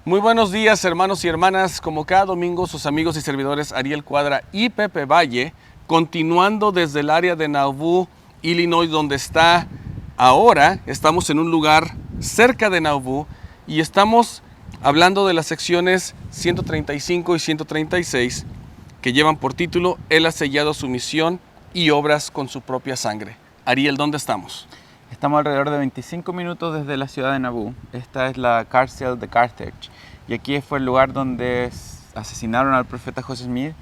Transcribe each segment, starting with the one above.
Muy buenos días, hermanos y hermanas. Como cada domingo, sus amigos y servidores Ariel Cuadra y Pepe Valle, continuando desde el área de Nauvoo, Illinois, donde está ahora. Estamos en un lugar cerca de Nauvoo y estamos hablando de las secciones 135 y 136 que llevan por título Él ha sellado su misión y obras con su propia sangre. Ariel, ¿dónde estamos? Estamos alrededor de 25 minutos desde la ciudad de Nauvoo. Esta es la cárcel de Carthage. Y aquí fue el lugar donde asesinaron al profeta José Smith.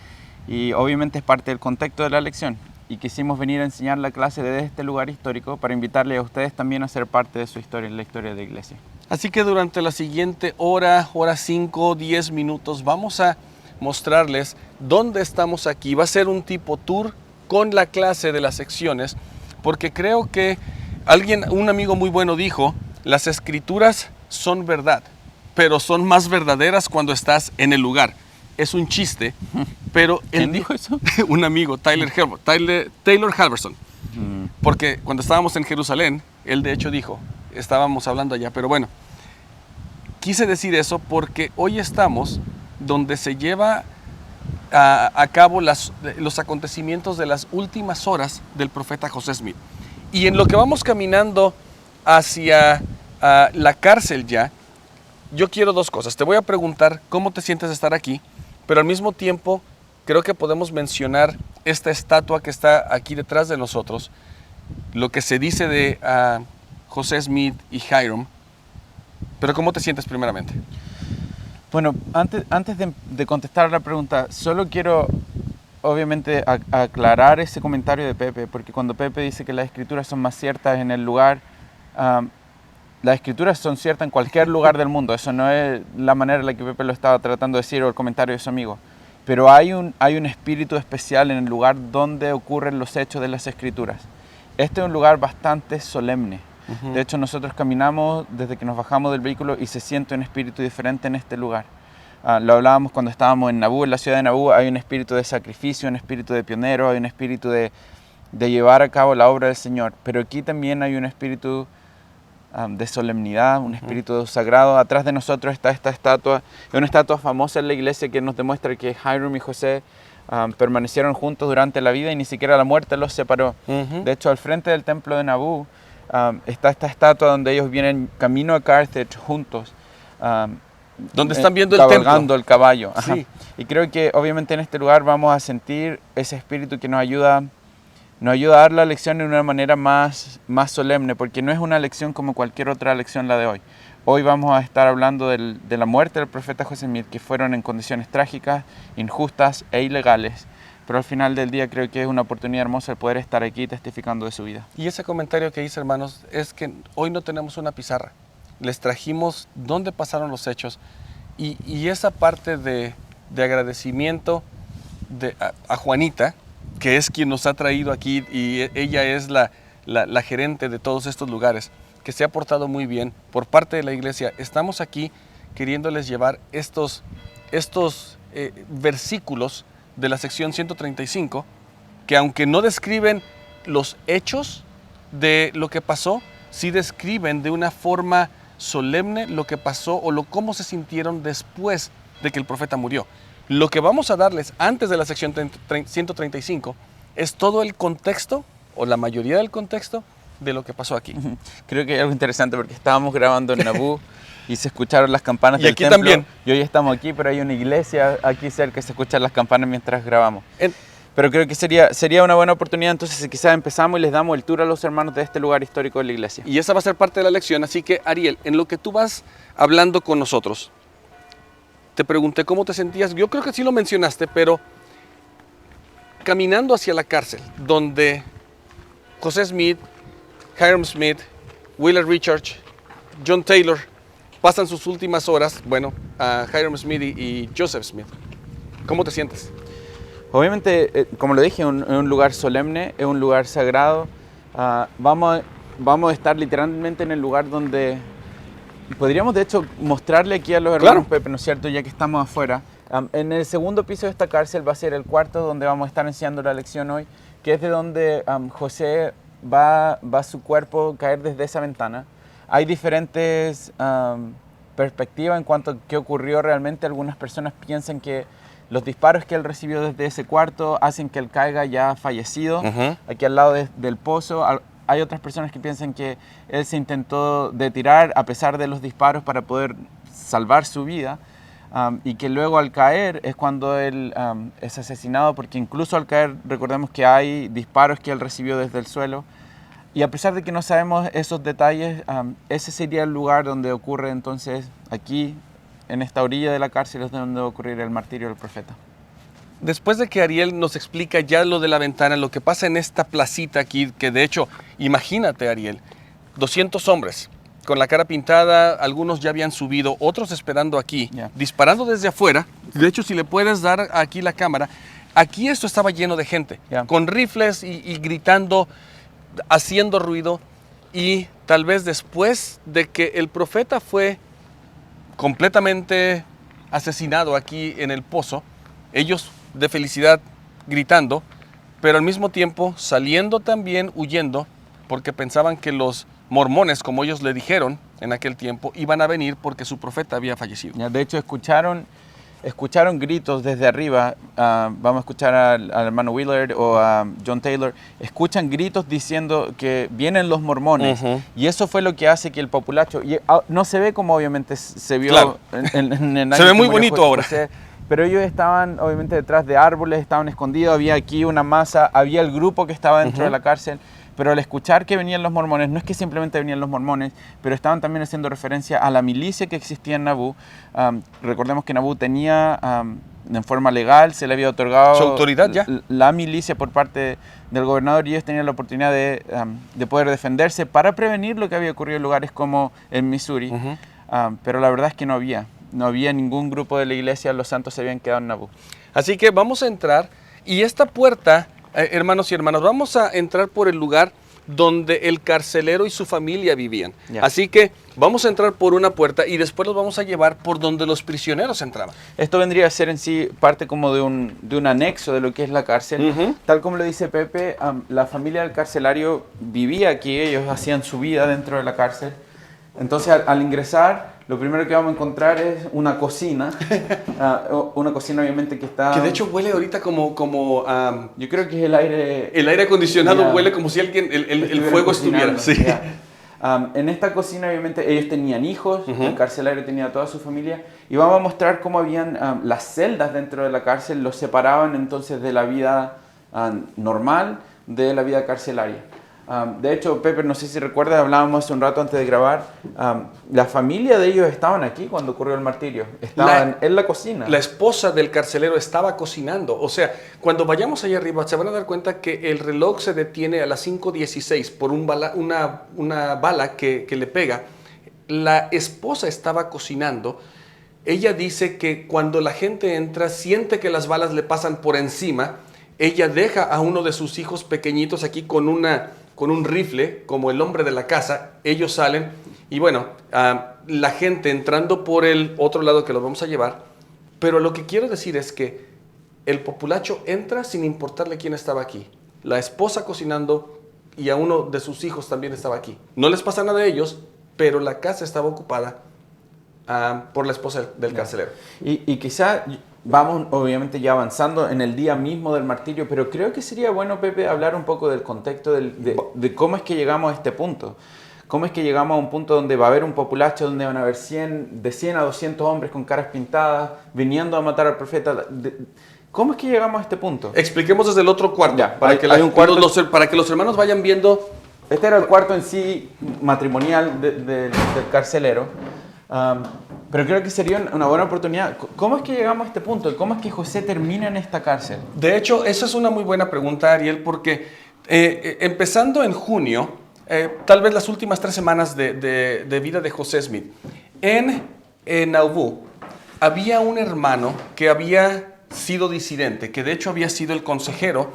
Y obviamente es parte del contexto de la lección. Y quisimos venir a enseñar la clase desde este lugar histórico para invitarles a ustedes también a ser parte de su historia, la historia de la iglesia. Así que durante la siguiente hora 5, 10 minutos, vamos a mostrarles dónde estamos aquí. Va a ser un tipo tour con la clase de las secciones, porque creo que un amigo muy bueno dijo, las escrituras son verdad, pero son más verdaderas cuando estás en el lugar. Es un chiste, pero... ¿Quién dijo eso? Un amigo, Taylor Halverson. Porque cuando estábamos en Jerusalén, él de hecho dijo, estábamos hablando allá, pero bueno, quise decir eso porque hoy estamos donde se lleva a cabo los acontecimientos de las últimas horas del profeta José Smith. Y en lo que vamos caminando hacia la cárcel ya, yo quiero dos cosas. Te voy a preguntar cómo te sientes de estar aquí, pero al mismo tiempo creo que podemos mencionar esta estatua que está aquí detrás de nosotros, lo que se dice de José Smith y Hyrum. Pero ¿cómo te sientes primeramente? Bueno, antes de contestar la pregunta, solo quiero obviamente aclarar ese comentario de Pepe, porque cuando Pepe dice que las escrituras son más ciertas en el lugar, las escrituras son ciertas en cualquier lugar del mundo. Eso no es la manera en la que Pepe lo estaba tratando de decir o el comentario de su amigo. Pero hay un espíritu especial en el lugar donde ocurren los hechos de las escrituras. Este es un lugar bastante solemne. De hecho, nosotros caminamos desde que nos bajamos del vehículo y se siente un espíritu diferente en este lugar. Lo hablábamos cuando estábamos en Nauvoo, en la ciudad de Nauvoo. Hay un espíritu de sacrificio, un espíritu de pionero, hay un espíritu de llevar a cabo la obra del Señor. Pero aquí también hay un espíritu de solemnidad, un espíritu sagrado. Atrás de nosotros está esta estatua. Es una estatua famosa en la iglesia que nos demuestra que Hyrum y José permanecieron juntos durante la vida y ni siquiera la muerte los separó. De hecho, al frente del templo de Nauvoo está esta estatua donde ellos vienen camino a Carthage juntos. Donde están viendo el templo. Cabalgando el caballo. Sí. Y creo que obviamente en este lugar vamos a sentir ese espíritu que nos ayuda a dar la lección de una manera más solemne, porque no es una lección como cualquier otra lección la de hoy. Hoy vamos a estar hablando de la muerte del profeta José Smith, que fueron en condiciones trágicas, injustas e ilegales. Pero al final del día creo que es una oportunidad hermosa el poder estar aquí testificando de su vida. Y ese comentario que hice, hermanos, es que hoy no tenemos una pizarra. Les trajimos dónde pasaron los hechos y esa parte de agradecimiento a Juanita, que es quien nos ha traído aquí y ella es la gerente de todos estos lugares, que se ha portado muy bien por parte de la iglesia. Estamos aquí queriéndoles llevar estos versículos de la sección 135, que aunque no describen los hechos de lo que pasó, sí describen de una forma solemne lo que pasó o cómo se sintieron después de que el profeta murió. Lo que vamos a darles antes de la sección 135 es todo el contexto, o la mayoría del contexto, de lo que pasó aquí. Creo que es algo interesante porque estábamos grabando en Nauvoo y se escucharon las campanas y del aquí templo. También. Y hoy estamos aquí, pero hay una iglesia aquí cerca que se escuchan las campanas mientras grabamos. Pero creo que sería una buena oportunidad, entonces, si quizás empezamos y les damos el tour a los hermanos de este lugar histórico de la iglesia. Y esa va a ser parte de la lección, así que, Ariel, en lo que tú vas hablando con nosotros, te pregunté cómo te sentías. Yo creo que sí lo mencionaste, pero caminando hacia la cárcel, donde José Smith, Hyrum Smith, Willard Richards, John Taylor pasan sus últimas horas, a Hyrum Smith y Joseph Smith. ¿Cómo te sientes? Obviamente, como lo dije, es un lugar solemne, es un lugar sagrado. Vamos a estar literalmente en el lugar donde podríamos, de hecho, mostrarle aquí a los hermanos, Pepe, ¿no es cierto?, ya que estamos afuera. En el segundo piso de esta cárcel va a ser el cuarto donde vamos a estar enseñando la lección hoy, que es de donde José va su cuerpo caer desde esa ventana. Hay diferentes perspectiva en cuanto a qué ocurrió realmente. Algunas personas piensan que los disparos que él recibió desde ese cuarto hacen que él caiga ya fallecido, aquí al lado del pozo. Hay otras personas que piensan que él se intentó de tirar a pesar de los disparos para poder salvar su vida, y que luego al caer es cuando él es asesinado, porque incluso al caer recordemos que hay disparos que él recibió desde el suelo. Y a pesar de que no sabemos esos detalles, ese sería el lugar donde ocurre entonces, aquí, en esta orilla de la cárcel, es donde va a ocurrir el martirio del profeta. Después de que Ariel nos explica ya lo de la ventana, lo que pasa en esta placita aquí, que de hecho, imagínate Ariel, 200 hombres con la cara pintada, algunos ya habían subido, otros esperando aquí, disparando desde afuera. De hecho, si le puedes dar aquí la cámara, aquí esto estaba lleno de gente, con rifles y gritando, haciendo ruido, y tal vez después de que el profeta fue completamente asesinado aquí en el pozo, ellos de felicidad gritando, pero al mismo tiempo saliendo también huyendo, porque pensaban que los mormones, como ellos le dijeron en aquel tiempo, iban a venir porque su profeta había fallecido. De hecho, escucharon gritos desde arriba. Vamos a escuchar al hermano Willard o a John Taylor. Escuchan gritos diciendo que vienen los mormones. Y eso fue lo que hace que el populacho... no se ve como obviamente se vio, claro, en se ve muy bonito ahora. Pero ellos estaban obviamente detrás de árboles, estaban escondidos. Había aquí una masa, había el grupo que estaba dentro de la cárcel. Pero al escuchar que venían los mormones, no es que simplemente venían los mormones, pero estaban también haciendo referencia a la milicia que existía en Nabú. Recordemos que Nabú tenía, en forma legal, se le había otorgado su autoridad ya, la milicia por parte del gobernador, y ellos tenían la oportunidad de poder defenderse para prevenir lo que había ocurrido en lugares como en Missouri. Pero la verdad es que no había ningún grupo de la iglesia, los santos se habían quedado en Nabú. Así que vamos a entrar, y esta puerta... hermanos y hermanas, vamos a entrar por el lugar donde el carcelero y su familia vivían. Así que vamos a entrar por una puerta y después los vamos a llevar por donde los prisioneros entraban. Esto vendría a ser en sí parte como de un anexo de lo que es la cárcel. Tal como lo dice Pepe, la familia del carcelario vivía aquí, ellos hacían su vida dentro de la cárcel. Entonces al ingresar, lo primero que vamos a encontrar es una cocina. Una cocina obviamente que está... Que de hecho huele ahorita como yo creo que es el aire... El aire acondicionado huele como si alguien, el fuego estuviera. Sí. En esta cocina obviamente ellos tenían hijos, el carcelario tenía toda su familia, y vamos a mostrar cómo habían las celdas dentro de la cárcel, los separaban entonces de la vida normal de la vida carcelaria. De hecho, Pepe, no sé si recuerdas, hablábamos hace un rato antes de grabar, la familia de ellos estaban aquí cuando ocurrió el martirio, estaban en la cocina. La esposa del carcelero estaba cocinando, o sea, cuando vayamos allá arriba se van a dar cuenta que el reloj se detiene a las 5:16 por una bala que le pega. La esposa estaba cocinando. Ella dice que cuando la gente entra, siente que las balas le pasan por encima. Ella deja a uno de sus hijos pequeñitos aquí con un rifle, como el hombre de la casa. Ellos salen y bueno, la gente entrando por el otro lado que los vamos a llevar. Pero lo que quiero decir es que el populacho entra sin importarle quién estaba aquí. La esposa cocinando y a uno de sus hijos también estaba aquí. No les pasa nada a ellos, pero la casa estaba ocupada por la esposa del carcelero. Y quizá... Vamos obviamente ya avanzando en el día mismo del martirio, pero creo que sería bueno, Pepe, hablar un poco del contexto de cómo es que llegamos a este punto. ¿Cómo es que llegamos a un punto donde va a haber un populacho, donde van a haber de 100 a 200 hombres con caras pintadas, viniendo a matar al profeta? ¿Cómo es que llegamos a este punto? Expliquemos desde el otro cuarto, para que los hermanos vayan viendo. Este era el cuarto en sí matrimonial del carcelero. Pero creo que sería una buena oportunidad. ¿Cómo es que llegamos a este punto? ¿Cómo es que José termina en esta cárcel? De hecho, esa es una muy buena pregunta, Ariel, porque empezando en junio, tal vez las últimas 3 semanas de vida de José Smith, en Nauvoo había un hermano que había sido disidente, que de hecho había sido el consejero,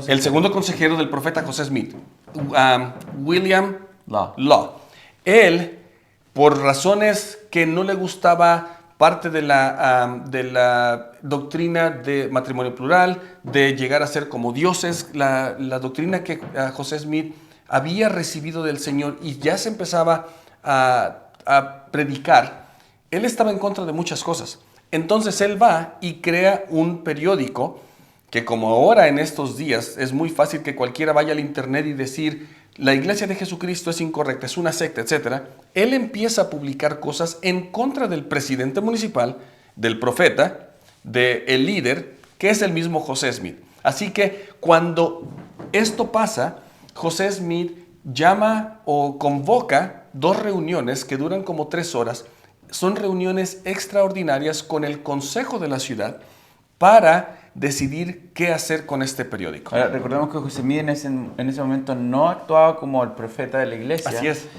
el segundo consejero del profeta José Smith, William Law. Él, por razones que no le gustaba parte de la doctrina de matrimonio plural, de llegar a ser como dioses, la doctrina que José Smith había recibido del Señor y ya se empezaba a predicar, él estaba en contra de muchas cosas. Entonces él va y crea un periódico que, como ahora en estos días es muy fácil que cualquiera vaya al internet y decir la iglesia de Jesucristo es incorrecta, es una secta, etc. Él empieza a publicar cosas en contra del presidente municipal, del profeta, del líder, que es el mismo José Smith. Así que cuando esto pasa, José Smith llama o convoca 2 reuniones que duran como 3 horas. Son reuniones extraordinarias con el consejo de la ciudad para decidir qué hacer con este periódico. Ahora, recordemos que José Smith en ese momento no actuaba como el profeta de la iglesia. Así es.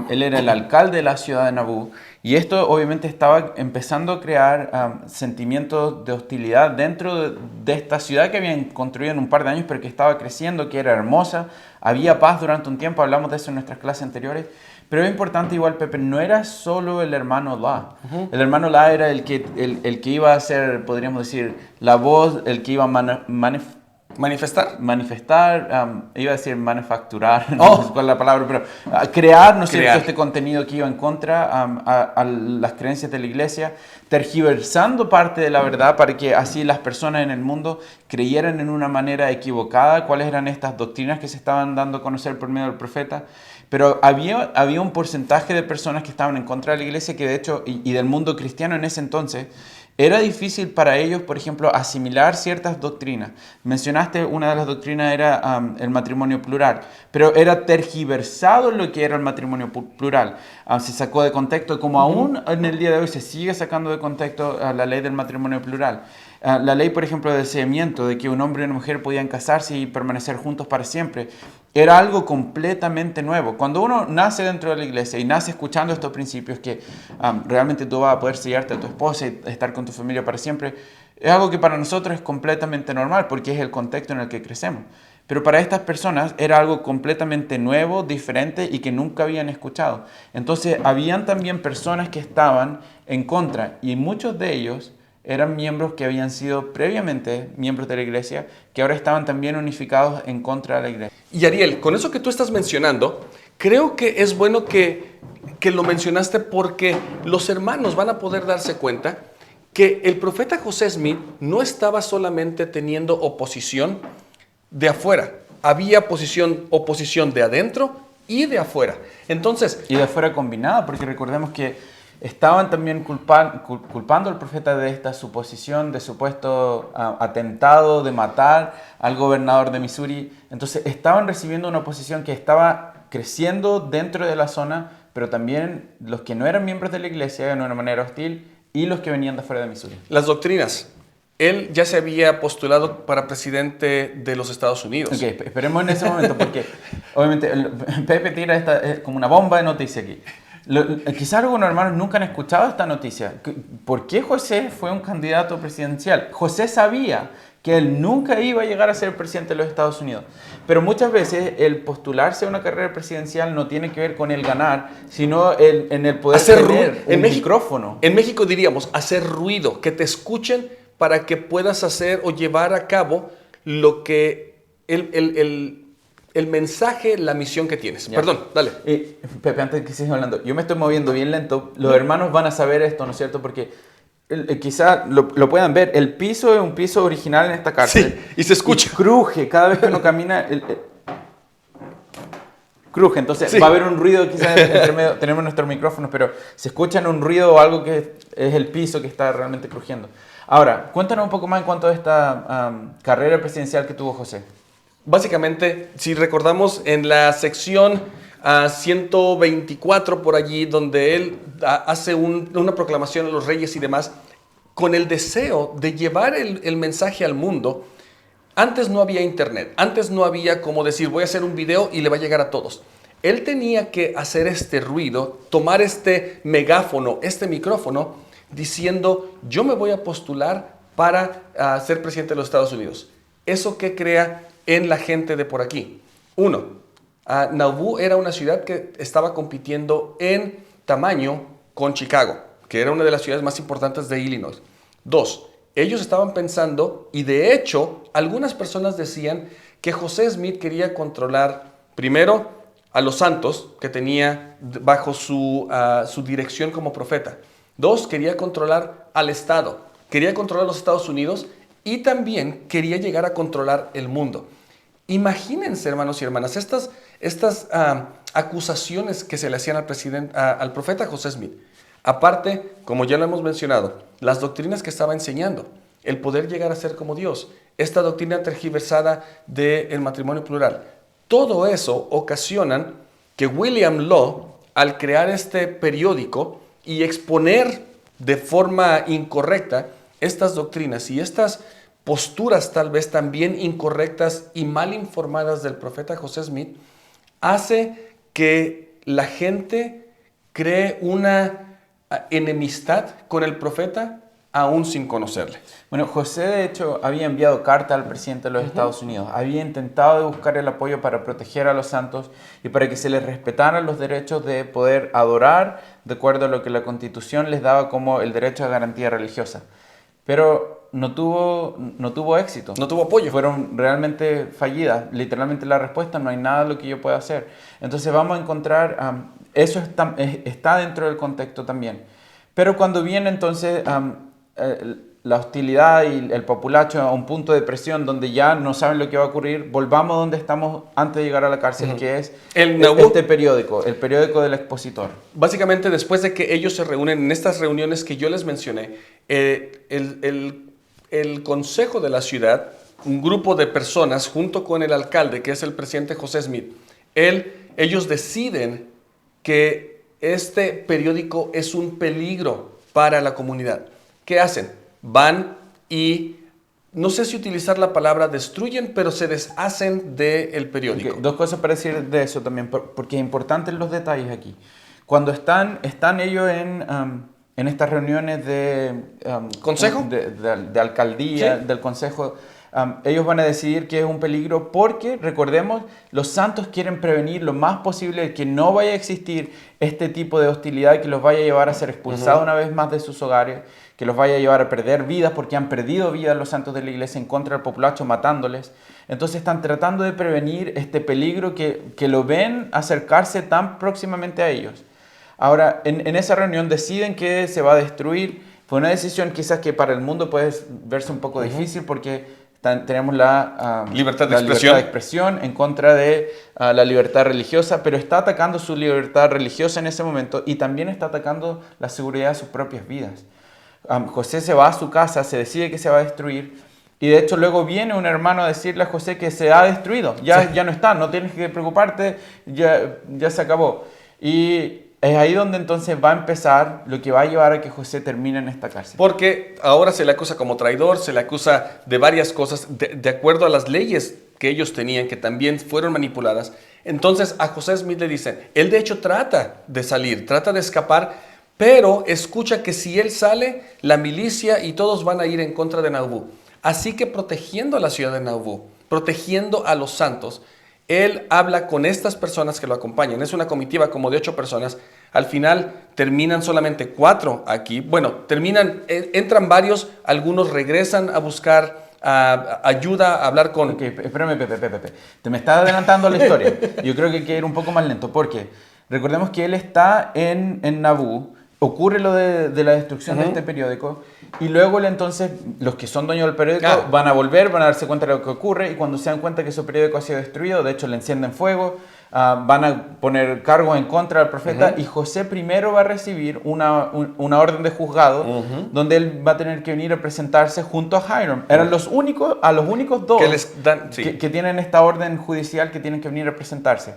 Él era el alcalde de la ciudad de Nabú. Y esto obviamente estaba empezando a crear sentimientos de hostilidad dentro de esta ciudad que habían construido en un par de años, pero que estaba creciendo, que era hermosa. Había paz durante un tiempo, hablamos de eso en nuestras clases anteriores. Pero es importante igual, Pepe, no era solo el hermano La. El hermano La era el que iba a ser, podríamos decir, la voz, el que iba a manifestar, iba a decir manufacturar, no sé cuál es la palabra, pero crear, ¿no es cierto?, este contenido que iba en contra a las creencias de la iglesia, tergiversando parte de la verdad para que así las personas en el mundo creyeran en una manera equivocada cuáles eran estas doctrinas que se estaban dando a conocer por medio del profeta. Pero había un porcentaje de personas que estaban en contra de la iglesia que de hecho, y del mundo cristiano en ese entonces, era difícil para ellos, por ejemplo, asimilar ciertas doctrinas. Mencionaste una de las doctrinas era el matrimonio plural, pero era tergiversado lo que era el matrimonio plural. Se sacó de contexto, como aún en el día de hoy se sigue sacando de contexto la ley del matrimonio plural. La ley, por ejemplo, del seguimiento, de que un hombre y una mujer podían casarse y permanecer juntos para siempre, era algo completamente nuevo. Cuando uno nace dentro de la iglesia y nace escuchando estos principios que realmente tú vas a poder sellarte a tu esposa y estar con tu familia para siempre, es algo que para nosotros es completamente normal porque es el contexto en el que crecemos. Pero para estas personas era algo completamente nuevo, diferente y que nunca habían escuchado. Entonces, habían también personas que estaban en contra y muchos de ellos eran miembros que habían sido previamente miembros de la iglesia, que ahora estaban también unificados en contra de la iglesia. Y Ariel, con eso que tú estás mencionando, creo que es bueno que lo mencionaste porque los hermanos van a poder darse cuenta que el profeta José Smith no estaba solamente teniendo oposición de afuera, había oposición de adentro y de afuera. Entonces, y de afuera combinada, porque recordemos que estaban también culpando al profeta de esta suposición de supuesto atentado, de matar al gobernador de Missouri. Entonces estaban recibiendo una oposición que estaba creciendo dentro de la zona, pero también los que no eran miembros de la iglesia de una manera hostil y los que venían de fuera de Missouri. Las doctrinas. Él ya se había postulado para presidente de los Estados Unidos. Ok, esperemos en ese momento porque obviamente Pepe tira esta como una bomba de noticia aquí. Quizás algunos hermanos nunca han escuchado esta noticia. ¿Por qué José fue un candidato presidencial? José sabía que él nunca iba a llegar a ser presidente de los Estados Unidos. Pero muchas veces el postularse a una carrera presidencial no tiene que ver con el ganar, sino en el poder tener un micrófono. En México diríamos hacer ruido, que te escuchen para que puedas hacer o llevar a cabo lo que el mensaje, la misión que tienes. Ya. Perdón, dale. Pepe, antes de que sigas hablando, yo me estoy moviendo bien lento. Los hermanos van a saber esto, ¿no es cierto? Porque quizá lo puedan ver. El piso es un piso original en esta cárcel. Sí, y se escucha. Y cruje cada vez que uno camina. Cruje, entonces sí. Va a haber un ruido quizás entre medio. Tenemos nuestros micrófonos, pero se escuchan un ruido o algo que es el piso que está realmente crujiendo. Ahora, cuéntanos un poco más en cuanto a esta carrera presidencial que tuvo José. Básicamente, si recordamos en la sección 124 por allí, donde él hace una proclamación a los reyes y demás, con el deseo de llevar el mensaje al mundo. Antes no había internet, antes no había como decir voy a hacer un video y le va a llegar a todos. Él tenía que hacer este ruido, tomar este megáfono, este micrófono, diciendo yo me voy a postular para ser presidente de los Estados Unidos. ¿Eso qué crea en la gente de por aquí? Uno, Nauvoo era una ciudad que estaba compitiendo en tamaño con Chicago, que era una de las ciudades más importantes de Illinois. Dos, ellos estaban pensando, y de hecho, algunas personas decían que José Smith quería controlar primero a los santos que tenía bajo su dirección como profeta. 2, quería controlar al Estado. Quería controlar los Estados Unidos y también quería llegar a controlar el mundo. Imagínense, hermanos y hermanas, estas acusaciones que se le hacían al profeta José Smith. Aparte, como ya lo hemos mencionado, las doctrinas que estaba enseñando, el poder llegar a ser como Dios, esta doctrina tergiversada del matrimonio plural, todo eso ocasionan que William Law, al crear este periódico y exponer de forma incorrecta estas doctrinas y estas posturas tal vez también incorrectas y mal informadas del profeta José Smith, hace que la gente cree una enemistad con el profeta aún sin conocerle. Bueno, José de hecho había enviado carta al presidente de los Estados Unidos, había intentado buscar el apoyo para proteger a los santos y para que se les respetaran los derechos de poder adorar de acuerdo a lo que la Constitución les daba como el derecho a garantía religiosa. Pero no tuvo éxito. No tuvo apoyo. Fueron realmente fallidas. Literalmente la respuesta, no hay nada lo que yo pueda hacer. Entonces vamos a encontrar, eso está dentro del contexto también. Pero cuando viene entonces la hostilidad y el populacho a un punto de presión donde ya no saben lo que va a ocurrir, volvamos donde estamos antes de llegar a la cárcel, que es este periódico, el periódico del expositor. Básicamente, después de que ellos se reúnen en estas reuniones que yo les mencioné, el consejo de la ciudad, un grupo de personas junto con el alcalde, que es el presidente José Smith, ellos deciden que este periódico es un peligro para la comunidad. ¿Qué hacen? Van y, no sé si utilizar la palabra destruyen, pero se deshacen del periódico. Okay, dos cosas para decir de eso también, porque es importante los detalles aquí. Cuando están ellos en estas reuniones de ¿consejo? De alcaldía, ¿sí? Del consejo, ellos van a decidir que es un peligro porque, recordemos, los santos quieren prevenir lo más posible que no vaya a existir este tipo de hostilidad que los vaya a llevar a ser expulsados una vez más de sus hogares, que los vaya a llevar a perder vidas porque han perdido vidas los santos de la iglesia en contra del populacho matándoles. Entonces están tratando de prevenir este peligro que lo ven acercarse tan próximamente a ellos. Ahora, en esa reunión deciden que se va a destruir. Fue una decisión quizás que para el mundo puede verse un poco difícil porque tenemos la libertad de expresión en contra de la libertad religiosa, pero está atacando su libertad religiosa en ese momento y también está atacando la seguridad de sus propias vidas. José se va a su casa, se decide que se va a destruir y de hecho luego viene un hermano a decirle a José que se ha destruido, ya no está, no tienes que preocuparte, ya se acabó. Y es ahí donde entonces va a empezar lo que va a llevar a que José termine en esta cárcel. Porque ahora se le acusa como traidor, se le acusa de varias cosas, de acuerdo a las leyes que ellos tenían, que también fueron manipuladas. Entonces a José Smith le dicen, él de hecho trata de salir, trata de escapar, pero escucha que si él sale, la milicia y todos van a ir en contra de Nauvoo. Así que protegiendo a la ciudad de Nauvoo, protegiendo a los santos, él habla con estas personas que lo acompañan. Es una comitiva como de 8 personas. Al final terminan solamente 4 aquí. Bueno, entran varios, algunos regresan a buscar ayuda, a hablar con... Ok, espérame, Pepe. Te me estás adelantando la historia. Yo creo que hay que ir un poco más lento, porque recordemos que él está en Nauvoo. Ocurre lo de la destrucción de este periódico y luego entonces los que son dueños del periódico van a volver, van a darse cuenta de lo que ocurre y cuando se dan cuenta que su periódico ha sido destruido, de hecho le encienden fuego, van a poner cargos en contra del profeta y José primero va a recibir una orden de juzgado donde él va a tener que venir a presentarse junto a Hiram. Eran los únicos dos que tienen esta orden judicial que tienen que venir a presentarse.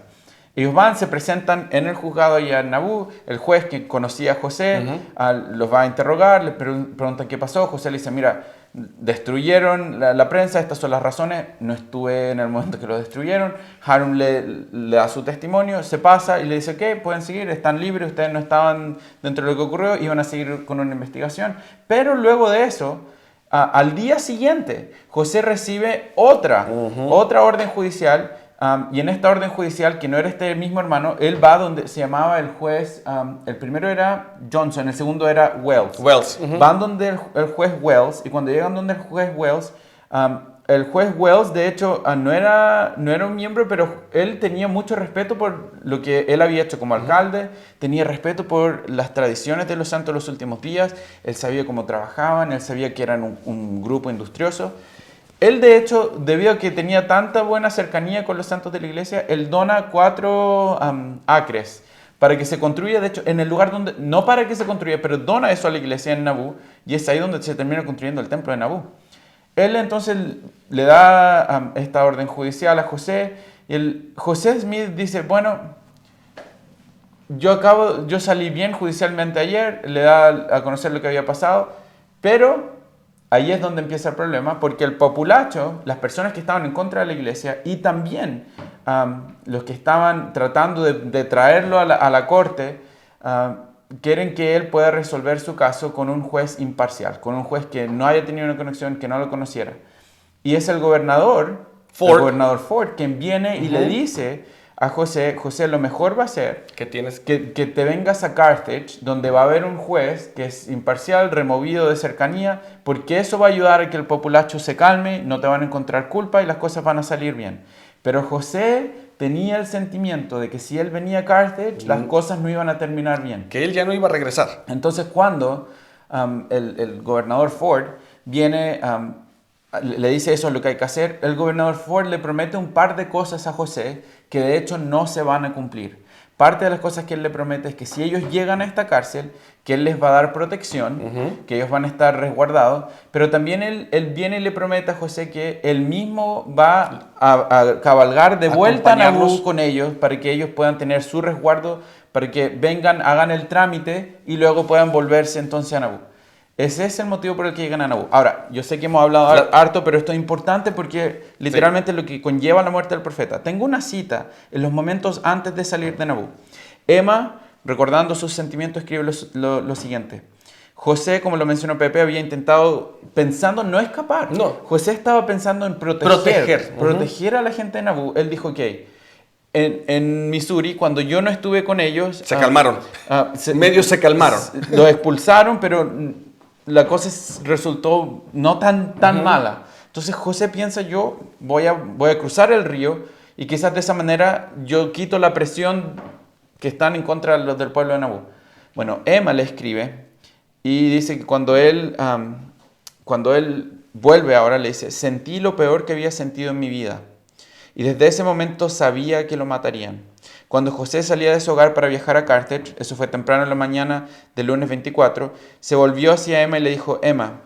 Ellos van, se presentan en el juzgado allá en Nauvoo, el juez que conocía a José los va a interrogar, le preguntan qué pasó, José le dice, mira, destruyeron la prensa, estas son las razones, no estuve en el momento que lo destruyeron, Hiram le da su testimonio, se pasa y le dice, ¿qué? Pueden seguir, están libres, ustedes no estaban dentro de lo que ocurrió, iban a seguir con una investigación, pero luego de eso, al día siguiente, José recibe otra orden judicial. Y en esta orden judicial, que no era este mismo hermano, él va donde se llamaba el juez, el primero era Johnson, el segundo era Wells. Van donde el juez Wells, y cuando llegan donde el juez Wells, el juez Wells, de hecho, no era un miembro, pero él tenía mucho respeto por lo que él había hecho como alcalde, tenía respeto por las tradiciones de los santos los últimos días, él sabía cómo trabajaban, él sabía que eran un grupo industrioso. Él, de hecho, debido a que tenía tanta buena cercanía con los santos de la iglesia, él dona 4 acres para que se construya, de hecho, en el lugar donde, no para que se construya, pero dona eso a la iglesia en Nabú, y es ahí donde se termina construyendo el templo de Nabú. Él entonces le da esta orden judicial a José, y José Smith dice, bueno, yo salí bien judicialmente ayer, le da a conocer lo que había pasado, pero ahí es donde empieza el problema, porque el populacho, las personas que estaban en contra de la iglesia y también los que estaban tratando de traerlo a la corte, quieren que él pueda resolver su caso con un juez imparcial, con un juez que no haya tenido una conexión, que no lo conociera. Y es el gobernador Ford, quien viene y le dice a José, lo mejor va a ser que te vengas a Carthage, donde va a haber un juez que es imparcial, removido de cercanía, porque eso va a ayudar a que el populacho se calme, no te van a encontrar culpa y las cosas van a salir bien. Pero José tenía el sentimiento de que si él venía a Carthage, las cosas no iban a terminar bien. Que él ya no iba a regresar. Entonces, cuando el gobernador Ford viene, le dice eso es lo que hay que hacer, el gobernador Ford le promete un par de cosas a José que de hecho no se van a cumplir. Parte de las cosas que él le promete es que si ellos llegan a esta cárcel, que él les va a dar protección, que ellos van a estar resguardados, pero también él viene y le promete a José que él mismo va a cabalgar de vuelta a Nabú con ellos para que ellos puedan tener su resguardo, para que vengan, hagan el trámite y luego puedan volverse entonces a Nabú. Ese es el motivo por el que llegan a Nabú. Ahora, yo sé que hemos hablado harto, pero esto es importante porque literalmente es lo que conlleva la muerte del profeta. Tengo una cita en los momentos antes de salir de Nabú. Emma, recordando sus sentimientos, escribe lo siguiente. José, como lo mencionó Pepe, había intentado, pensando no escapar. No. José estaba pensando en proteger a la gente de Nabú. Él dijo, ok, en Missouri, cuando yo no estuve con ellos... Se calmaron. Medios se calmaron. Los expulsaron, pero la cosa resultó no tan mala. Entonces José piensa, yo voy a cruzar el río y quizás de esa manera yo quito la presión que están en contra de los del pueblo de Nabú. Bueno, Emma le escribe y dice que cuando él vuelve ahora, le dice, sentí lo peor que había sentido en mi vida y desde ese momento sabía que lo matarían. Cuando José salía de su hogar para viajar a Carthage, eso fue temprano en la mañana del lunes 24, se volvió hacia Emma y le dijo, Emma,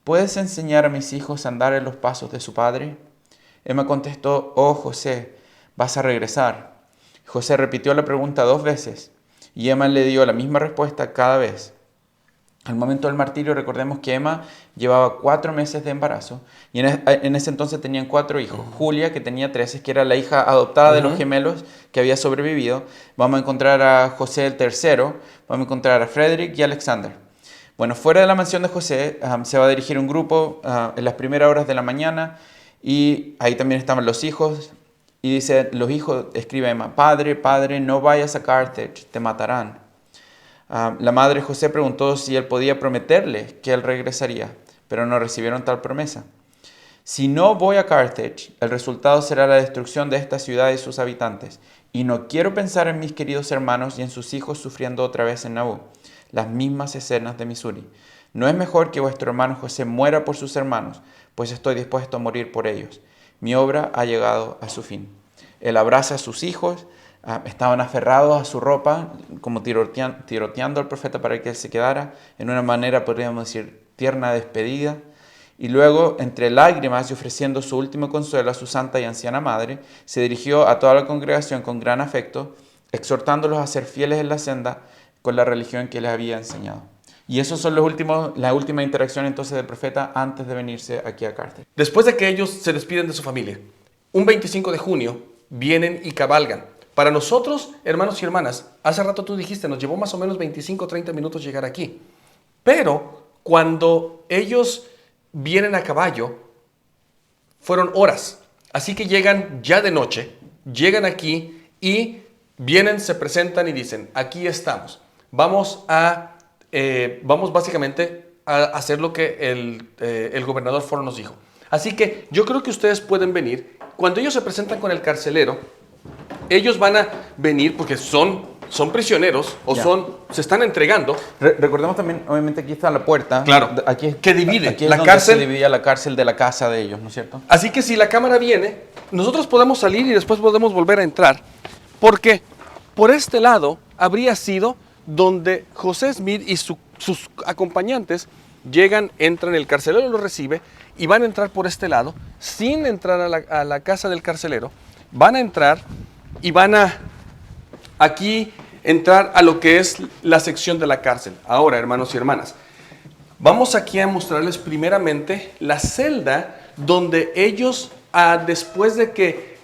¿puedes enseñar a mis hijos a andar en los pasos de su padre? Emma contestó, oh José, vas a regresar. José repitió la pregunta 2 veces y Emma le dio la misma respuesta cada vez. Al momento del martirio, recordemos que Emma llevaba 4 meses de embarazo y en ese entonces tenían 4 hijos. Julia, que tenía 13, que era la hija adoptada de los gemelos que había sobrevivido. Vamos a encontrar a José el tercero, vamos a encontrar a Frederick y Alexander. Bueno, fuera de la mansión de José se va a dirigir un grupo en las primeras horas de la mañana y ahí también estaban los hijos. Y dice, los hijos, escribe Emma, Padre, no vayas a Carthage, te matarán. La madre de José preguntó si él podía prometerle que él regresaría, pero no recibieron tal promesa. Si no voy a Carthage, el resultado será la destrucción de esta ciudad y sus habitantes. Y no quiero pensar en mis queridos hermanos y en sus hijos sufriendo otra vez en Nabú, las mismas escenas de Missouri. No es mejor que vuestro hermano José muera por sus hermanos, pues estoy dispuesto a morir por ellos. Mi obra ha llegado a su fin. Él abraza a sus hijos, estaban aferrados a su ropa, como tiroteando al profeta para que él se quedara, en una manera, podríamos decir, tierna despedida. Y luego, entre lágrimas y ofreciendo su último consuelo a su santa y anciana madre, se dirigió a toda la congregación con gran afecto, exhortándolos a ser fieles en la senda con la religión que les había enseñado. Y esos son la última interacción entonces del profeta antes de venirse aquí a Carthage. Después de que ellos se despiden de su familia, un 25 de junio vienen y cabalgan. Para nosotros, hermanos y hermanas, hace rato tú dijiste, nos llevó más o menos 25 o 30 minutos llegar aquí. Pero cuando ellos vienen a caballo, fueron horas. Así que llegan ya de noche, llegan aquí y vienen, se presentan y dicen, aquí estamos. Vamos básicamente a hacer lo que el gobernador Ford nos dijo. Así que yo creo que ustedes pueden venir. Cuando ellos se presentan con el carcelero, ellos van a venir porque son prisioneros o se están entregando. Recordemos también, obviamente aquí está la puerta. Claro, aquí que divide aquí es la donde cárcel. se dividía la cárcel de la casa de ellos, ¿no es cierto? Así que si la cámara viene, nosotros podemos salir y después podemos volver a entrar. Porque por este lado habría sido donde José Smith y sus acompañantes llegan, entran, el carcelero los recibe y van a entrar por este lado sin entrar a la casa del carcelero. Van a entrar y van a aquí entrar a lo que es la sección de la cárcel. Ahora, hermanos y hermanas, vamos aquí a mostrarles primeramente la celda donde ellos, después de que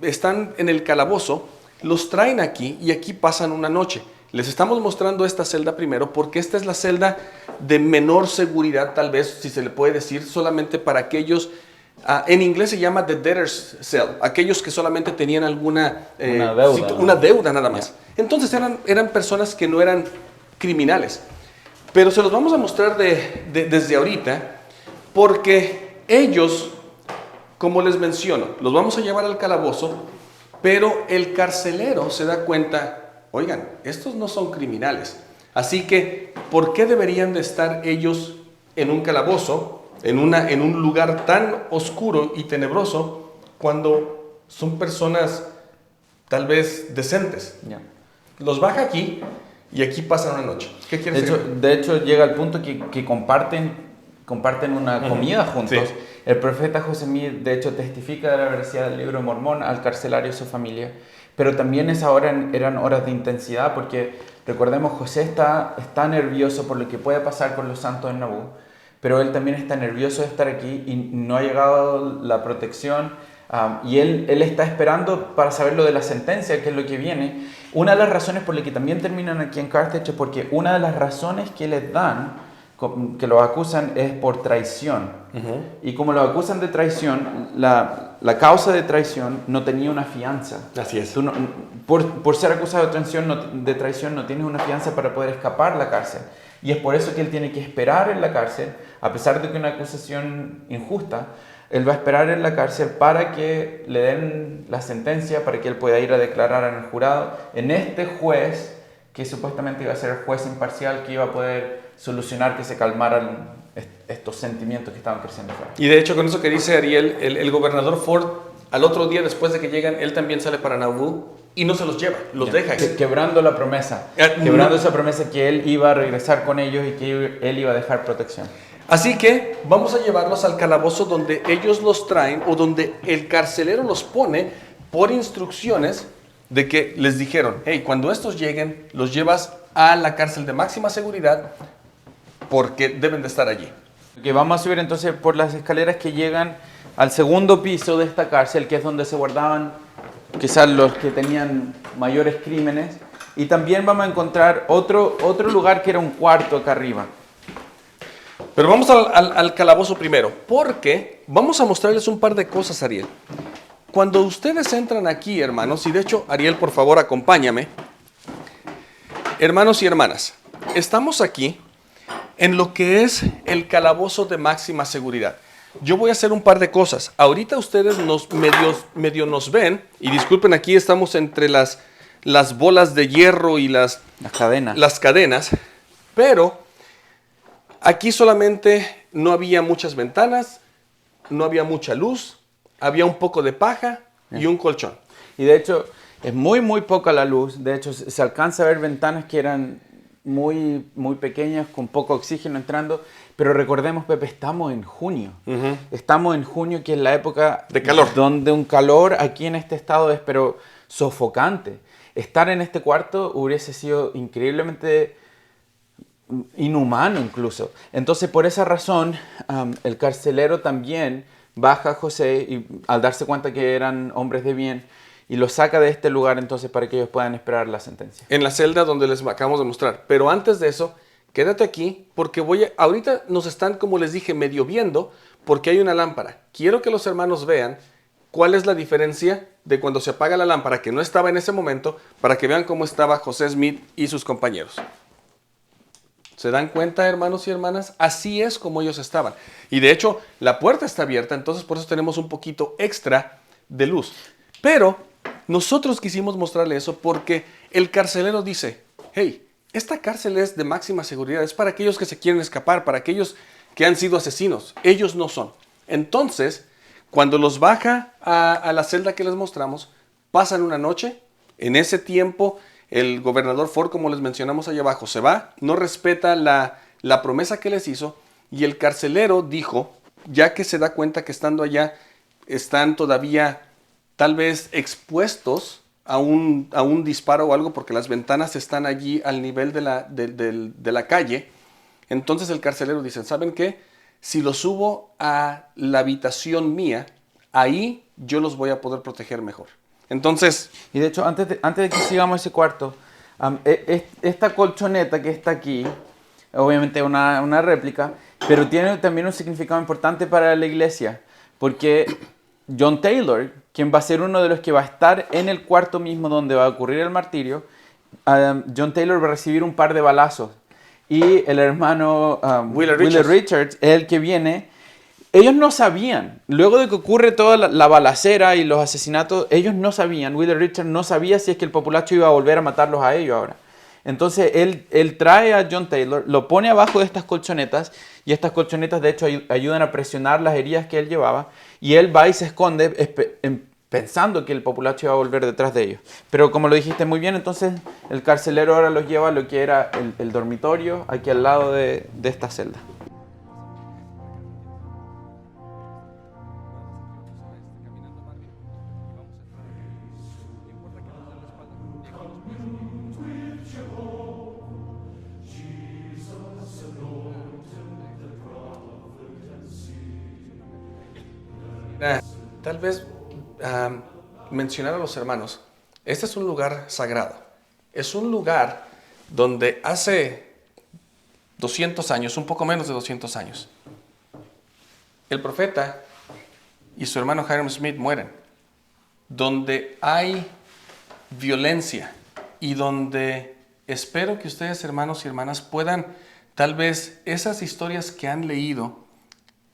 están en el calabozo, los traen aquí y aquí pasan una noche. Les estamos mostrando esta celda primero porque esta es la celda de menor seguridad, tal vez, si se le puede decir, solamente para aquellos, en inglés se llama the debtor's cell, aquellos que solamente tenían alguna una deuda nada más. Entonces eran personas que no eran criminales. Pero se los vamos a mostrar desde ahorita porque ellos, como les menciono, los vamos a llevar al calabozo, pero el carcelero se da cuenta, oigan, estos no son criminales. Así que, ¿por qué deberían de estar ellos en un calabozo, en un lugar tan oscuro y tenebroso, cuando son personas tal vez decentes? Los baja aquí y aquí pasan una noche. ¿Qué quieres decir? De hecho, llega al punto que comparten una comida juntos. Sí. El profeta José Smith, de hecho, testifica de la veracidad del libro de Mormón al carcelario y su familia. Pero también eran horas de intensidad porque, recordemos, José está nervioso por lo que puede pasar con los santos en Nabú, pero él también está nervioso de estar aquí y no ha llegado la protección, y él está esperando para saber lo de la sentencia, que es lo que viene. Una de las razones por las que también terminan aquí en Carthage es porque una de las razones que les dan, que los acusan, es por traición. Y como los acusan de traición, la causa de traición no tenía una fianza. Así es. Tú por ser acusado de traición no tienes una fianza para poder escapar de la cárcel. Y es por eso que él tiene que esperar en la cárcel, a pesar de que una acusación injusta, él va a esperar en la cárcel para que le den la sentencia, para que él pueda ir a declarar en el jurado, en este juez que supuestamente iba a ser el juez imparcial que iba a poder solucionar que se calmaran estos sentimientos que estaban creciendo fuera. Y de hecho, con eso que dice Ariel, el gobernador Ford, al otro día después de que llegan, él también sale para Nauvoo y no se los lleva, los deja. Quebrando la promesa, quebrando esa promesa que él iba a regresar con ellos y que él iba a dejar protección. Así que vamos a llevarlos al calabozo donde ellos los traen o donde el carcelero los pone por instrucciones de que les dijeron, hey, cuando estos lleguen, los llevas a la cárcel de máxima seguridad porque deben de estar allí. Que vamos a subir entonces por las escaleras que llegan al segundo piso de esta cárcel, que es donde se guardaban quizás los que tenían mayores crímenes, y también vamos a encontrar otro lugar que era un cuarto acá arriba. Pero vamos al calabozo primero, porque vamos a mostrarles un par de cosas, Ariel. Cuando ustedes entran aquí, hermanos, y de hecho, Ariel, por favor, acompáñame. Hermanos y hermanas, estamos aquí en lo que es el calabozo de máxima seguridad. Yo voy a hacer un par de cosas. Ahorita ustedes medio nos ven, y disculpen, aquí estamos entre las bolas de hierro y las cadenas, pero aquí solamente no había muchas ventanas, no había mucha luz, había un poco de paja y un colchón. Y de hecho, es muy poca la luz. De hecho, se alcanza a ver ventanas que eran muy pequeñas, con poco oxígeno entrando. Pero recordemos, Pepe, estamos en junio. Estamos en junio, que es la época de calor. Donde un calor aquí en este estado es pero sofocante. Estar en este cuarto hubiese sido increíblemente inhumano incluso. Entonces, por esa razón, el carcelero también baja a José y al darse cuenta que eran hombres de bien, y los saca de este lugar entonces para que ellos puedan esperar la sentencia. En la celda donde les acabamos de mostrar. Pero antes de eso, quédate aquí porque ahorita nos están, como les dije, medio viendo porque hay una lámpara. Quiero que los hermanos vean cuál es la diferencia de cuando se apaga la lámpara, que no estaba en ese momento, para que vean cómo estaba José Smith y sus compañeros. ¿Se dan cuenta, hermanos y hermanas? Así es como ellos estaban. Y de hecho, la puerta está abierta, entonces por eso tenemos un poquito extra de luz. Pero nosotros quisimos mostrarle eso porque el carcelero dice, hey, esta cárcel es de máxima seguridad, es para aquellos que se quieren escapar, para aquellos que han sido asesinos. Ellos no son. Entonces, cuando los baja a la celda que les mostramos, pasan una noche. En ese tiempo, el gobernador Ford, como les mencionamos allá abajo, se va, no respeta la promesa que les hizo, y el carcelero dijo, ya que se da cuenta que estando allá están todavía tal vez expuestos a un disparo o algo, porque las ventanas están allí al nivel de la calle, entonces el carcelero dice, ¿saben qué? Si los subo a la habitación mía, ahí yo los voy a poder proteger mejor. Entonces... Y de hecho, antes de que sigamos ese cuarto, esta colchoneta que está aquí, obviamente una réplica, pero tiene también un significado importante para la iglesia, porque John Taylor, quien va a ser uno de los que va a estar en el cuarto mismo donde va a ocurrir el martirio, John Taylor va a recibir un par de balazos. Y el hermano Wheeler Richards es el que viene. Ellos no sabían, luego de que ocurre toda la balacera y los asesinatos, ellos no sabían, Wheeler Richards no sabía si es que el populacho iba a volver a matarlos a ellos ahora. Entonces él trae a John Taylor, lo pone abajo de estas colchonetas, y estas colchonetas de hecho ayudan a presionar las heridas que él llevaba, y él va y se esconde pensando que el populacho iba a volver detrás de ellos. Pero como lo dijiste muy bien, entonces el carcelero ahora los lleva a lo que era el dormitorio, aquí al lado de esta celda. Tal vez mencionar a los hermanos, este es un lugar sagrado, es un lugar donde hace 200 años, un poco menos de 200 años, el profeta y su hermano Hyrum Smith mueren, donde hay violencia y donde espero que ustedes, hermanos y hermanas, puedan, tal vez esas historias que han leído,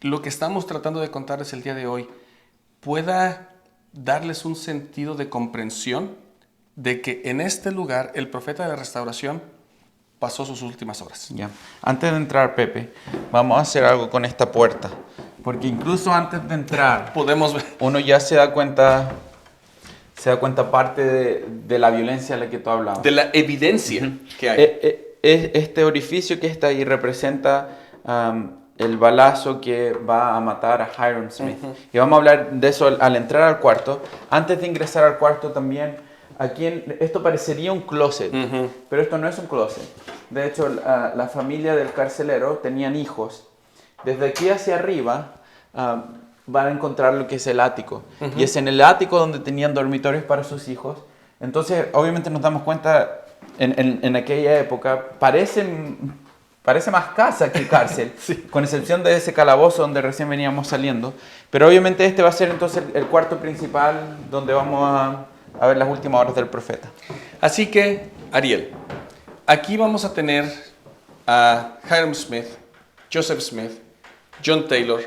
lo que estamos tratando de contarles el día de hoy, pueda darles un sentido de comprensión de que en este lugar el profeta de la restauración pasó sus últimas horas. Ya. Antes de entrar, Pepe, vamos a hacer algo con esta puerta, porque incluso antes de entrar, podemos ver, uno ya se da cuenta parte de la violencia de la que tú hablabas. de la evidencia que hay. Este orificio que está ahí representa el balazo que va a matar a Hyrum Smith. Y vamos a hablar de eso al entrar al cuarto. Antes de ingresar al cuarto también, esto parecería un closet, pero esto no es un closet. De hecho, la familia del carcelero tenían hijos. Desde aquí hacia arriba van a encontrar lo que es el ático. Y es en el ático donde tenían dormitorios para sus hijos. Entonces, obviamente nos damos cuenta, en aquella época, parece más casa que cárcel, Sí. con excepción de ese calabozo donde recién veníamos saliendo. Pero obviamente este va a ser entonces el cuarto principal donde vamos a ver las últimas horas del profeta. Así que, Ariel, aquí vamos a tener a Hyrum Smith, Joseph Smith, John Taylor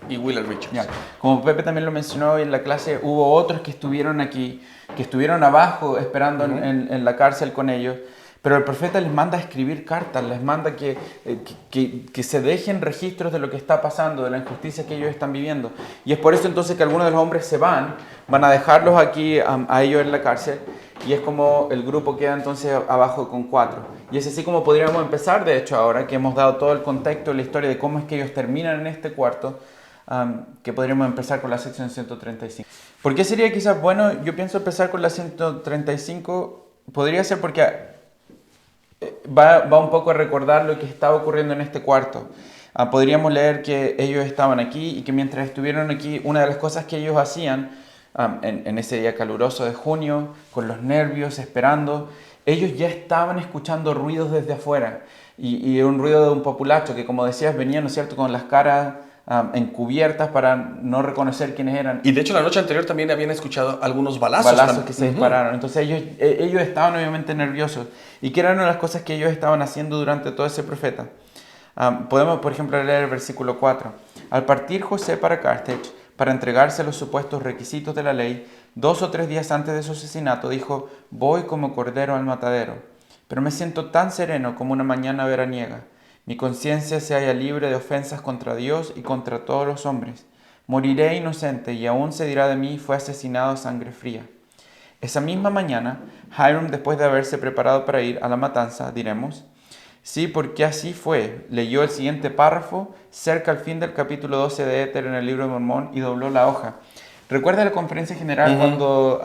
y Wheeler Richards. Ya. Como Pepe también lo mencionó hoy en la clase, hubo otros que estuvieron aquí, que estuvieron abajo esperando en la cárcel con ellos. Pero el profeta les manda a escribir cartas, les manda que se dejen registros de lo que está pasando, de la injusticia que ellos están viviendo. Y es por eso entonces que algunos de los hombres se van a dejarlos aquí a ellos en la cárcel, y es como el grupo queda entonces abajo con 4. Y es así como podríamos empezar, de hecho, ahora que hemos dado todo el contexto, la historia de cómo es que ellos terminan en este cuarto, que podríamos empezar con la sección 135. ¿Por qué sería quizás bueno? Yo pienso empezar con la 135, podría ser porque va un poco a recordar lo que estaba ocurriendo en este cuarto. Podríamos leer que ellos estaban aquí y que mientras estuvieron aquí, una de las cosas que ellos hacían en ese día caluroso de junio, con los nervios, esperando, ellos ya estaban escuchando ruidos desde afuera. Y un ruido de un populacho que, como decías, venía, ¿no es cierto?, con las caras encubiertas para no reconocer quiénes eran. Y de hecho la noche anterior también habían escuchado algunos balazos. Balazos que se dispararon. Entonces ellos estaban obviamente nerviosos. ¿Y qué eran una de las cosas que ellos estaban haciendo durante todo ese profeta? Podemos, por ejemplo, leer el versículo 4. Al partir José para Carthage, para entregarse a los supuestos requisitos de la ley, 2 o 3 días antes de su asesinato, dijo: voy como cordero al matadero, pero me siento tan sereno como una mañana veraniega. Mi conciencia se halla libre de ofensas contra Dios y contra todos los hombres. Moriré inocente y aún se dirá de mí: fue asesinado a sangre fría. Esa misma mañana, Hiram, después de haberse preparado para ir a la matanza, diremos, sí, porque así fue, leyó el siguiente párrafo cerca al fin del capítulo 12 de Éter en el libro de Mormón y dobló la hoja. ¿Recuerda la conferencia general cuando